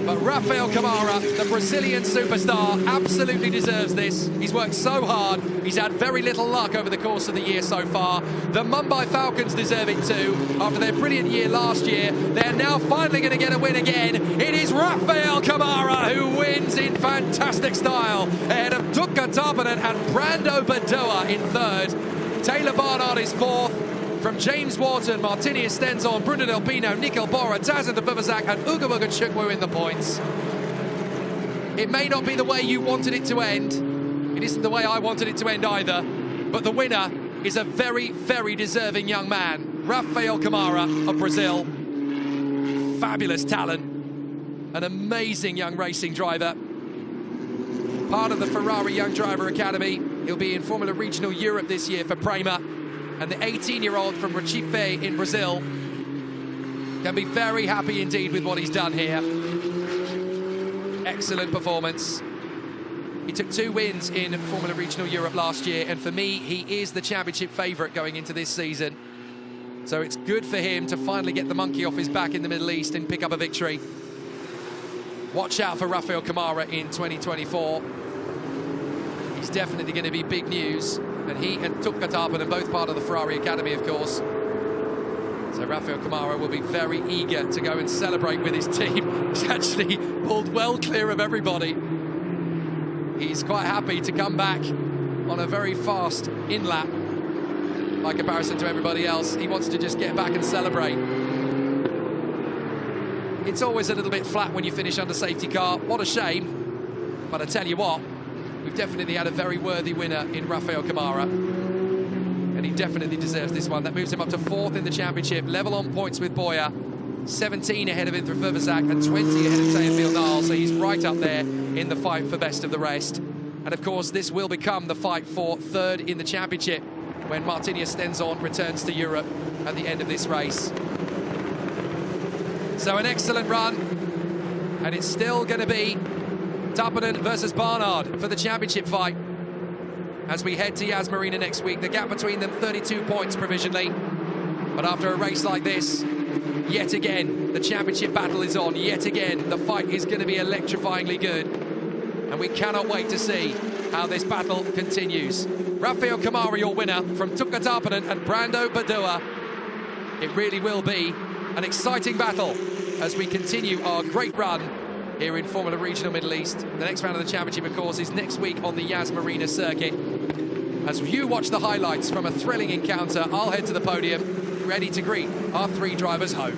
But Rafael Camara, the Brazilian superstar, absolutely deserves this. He's worked so hard. He's had very little luck over the course of the year so far. The Mumbai Falcons deserve it too. After their brilliant year last year, they're now finally going to get a win again. It is Rafael Camara who wins in fantastic style, ahead of Tukka Tapanen and Brando Badoa in third. Taylor Barnard is fourth. From James Wharton, Martinius Stenzon, Bruno Del Pino, Nickel Bora, Tazan de Vivazak and Ugabuga Chukwu in the points. It may not be the way you wanted it to end. It isn't the way I wanted it to end either. But the winner is a very, very deserving young man. Rafael Camara of Brazil. Fabulous talent. An amazing young racing driver. Part of the Ferrari Young Driver Academy. He'll be in Formula Regional Europe this year for Prema. And the 18-year-old from Recife in Brazil can be very happy indeed with what he's done here. Excellent performance. He took 2 wins in Formula Regional Europe last year, and for me, he is the championship favourite going into this season. So it's good for him to finally get the monkey off his back in the Middle East and pick up a victory. Watch out for Rafael Camara in 2024. He's definitely going to be big news. And he and Tukka Tapanen are both part of the Ferrari Academy, of course. So Rafael Camara will be very eager to go and celebrate with his team. He's actually pulled well clear of everybody. He's quite happy to come back on a very fast in-lap by comparison to everybody else. He wants to just get back and celebrate. It's always a little bit flat when you finish under safety car. What a shame. But I tell you what, we've definitely had a very worthy winner in Rafael Camara. And he definitely deserves this one. That moves him up to 4th in the championship, level on points with Boyer. 17 ahead of Inthra Furvazak and 20 ahead of Teofil Nal. So he's right up there in the fight for best of the rest. And of course, this will become the fight for 3rd in the championship when Martinius Stenzon returns to Europe at the end of this race. So an excellent run. And it's still going to be Tapanen versus Barnard for the championship fight as we head to Yas Marina next week. The gap between them 32 points provisionally, but after a race like this, yet again the championship battle is on. Yet again the fight is going to be electrifyingly good, and we cannot wait to see how this battle continues. Rafael Camara, your winner from Tukka Tapanen and Brando Badoa. It really will be an exciting battle as we continue our great run here in Formula Regional Middle East. The next round of the championship, of course, is next week on the Yas Marina circuit. As you watch the highlights from a thrilling encounter, I'll head to the podium ready to greet our 3 drivers home.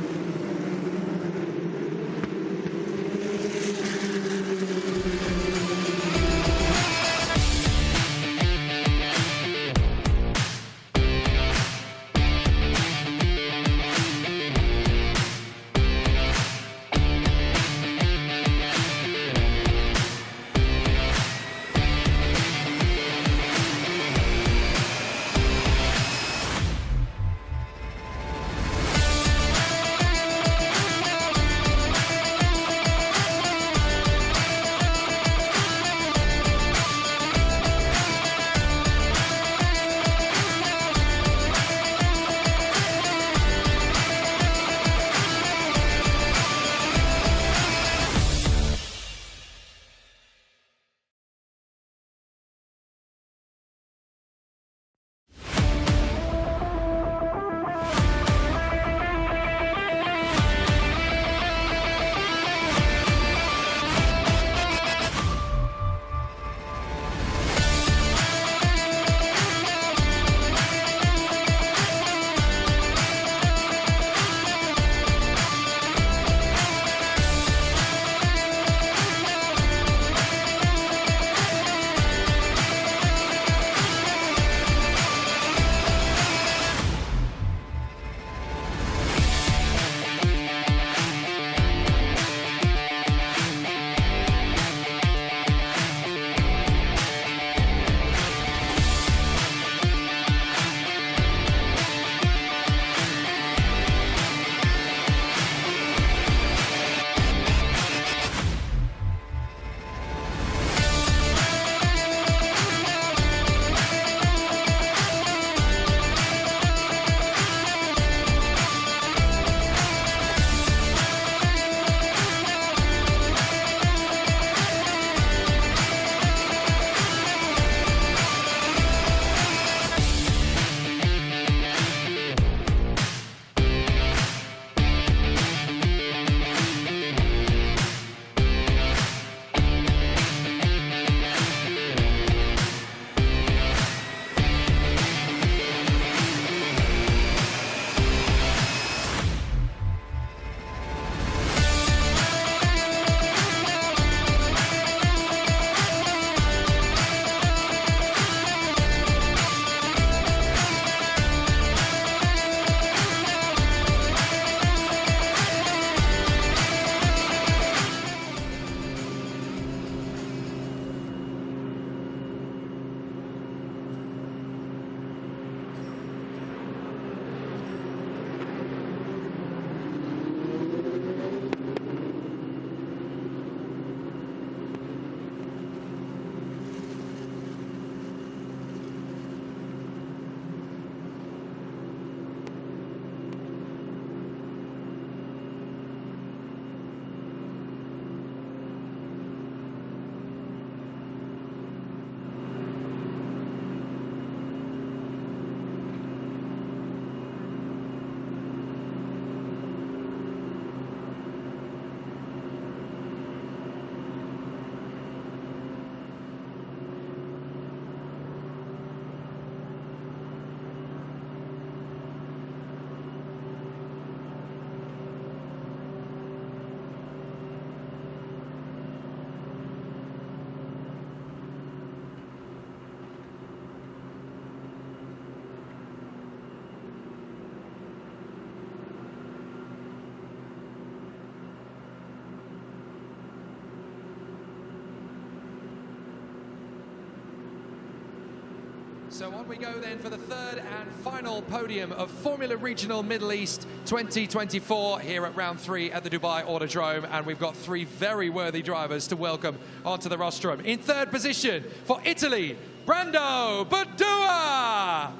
So on we go then for the third and final podium of Formula Regional Middle East 2024 here at round 3 at the Dubai Autodrome, and we've got 3 very worthy drivers to welcome onto the rostrum. In third position for Italy, Brando Badua.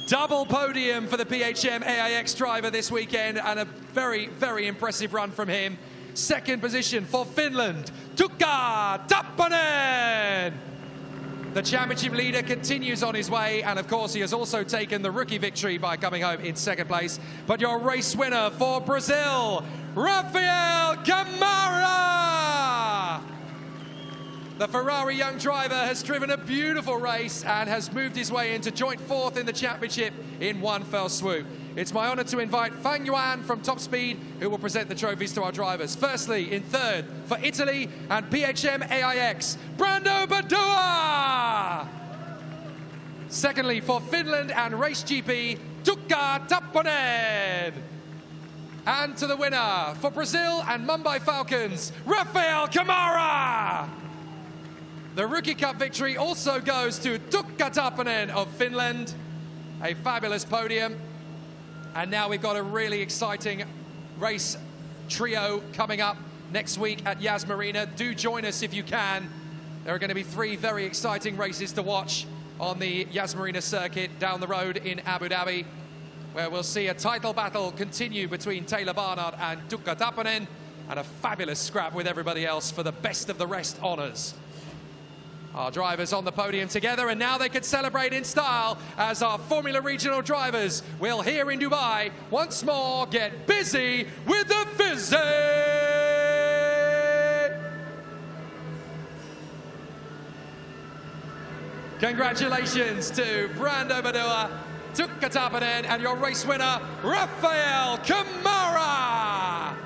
Double podium for the PHM AIX driver this weekend, and a very, very impressive run from him. Second position for Finland, Tuukka Tappanen. The championship leader continues on his way, and of course he has also taken the rookie victory by coming home in second place. But your race winner for Brazil, Rafael Camara. The Ferrari young driver has driven a beautiful race and has moved his way into joint 4th in the championship in one fell swoop. It's my honour to invite Fang Yuan from Top Speed, who will present the trophies to our drivers. Firstly, in 3rd for Italy and PHM AIX, Brando Badua! Secondly, for Finland and Race GP, Tukka Tapponen! And to the winner, for Brazil and Mumbai Falcons, Rafael Kamara! The Rookie Cup victory also goes to Tukka Tapponen of Finland. A fabulous podium. And now we've got a really exciting race trio coming up next week at Yas Marina. Do join us if you can. There are going to be 3 very exciting races to watch on the Yas Marina circuit down the road in Abu Dhabi, where we'll see a title battle continue between Taylor Barnard and Tukka Tapponen, and a fabulous scrap with everybody else for the best of the rest honours. Our drivers on the podium together, and now they can celebrate in style as our Formula Regional drivers will, here in Dubai, once more get busy with the fizzy! Congratulations to Brando Badua, Tukka Tapponen, and your race winner, Rafael Kamara!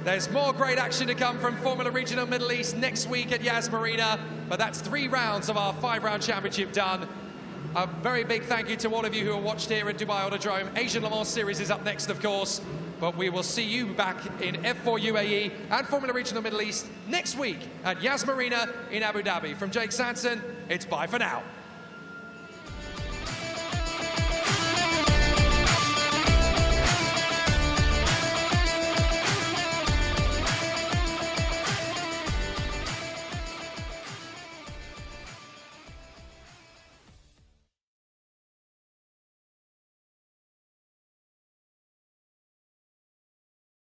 There's more great action to come from Formula Regional Middle East next week at Yas Marina, but that's 3 rounds of our 5-round championship done. A very big thank you to all of you who have watched here at Dubai Autodrome. Asian Le Mans Series is up next, of course, but we will see you back in F4 UAE and Formula Regional Middle East next week at Yas Marina in Abu Dhabi. From Jake Sanson, it's bye for now.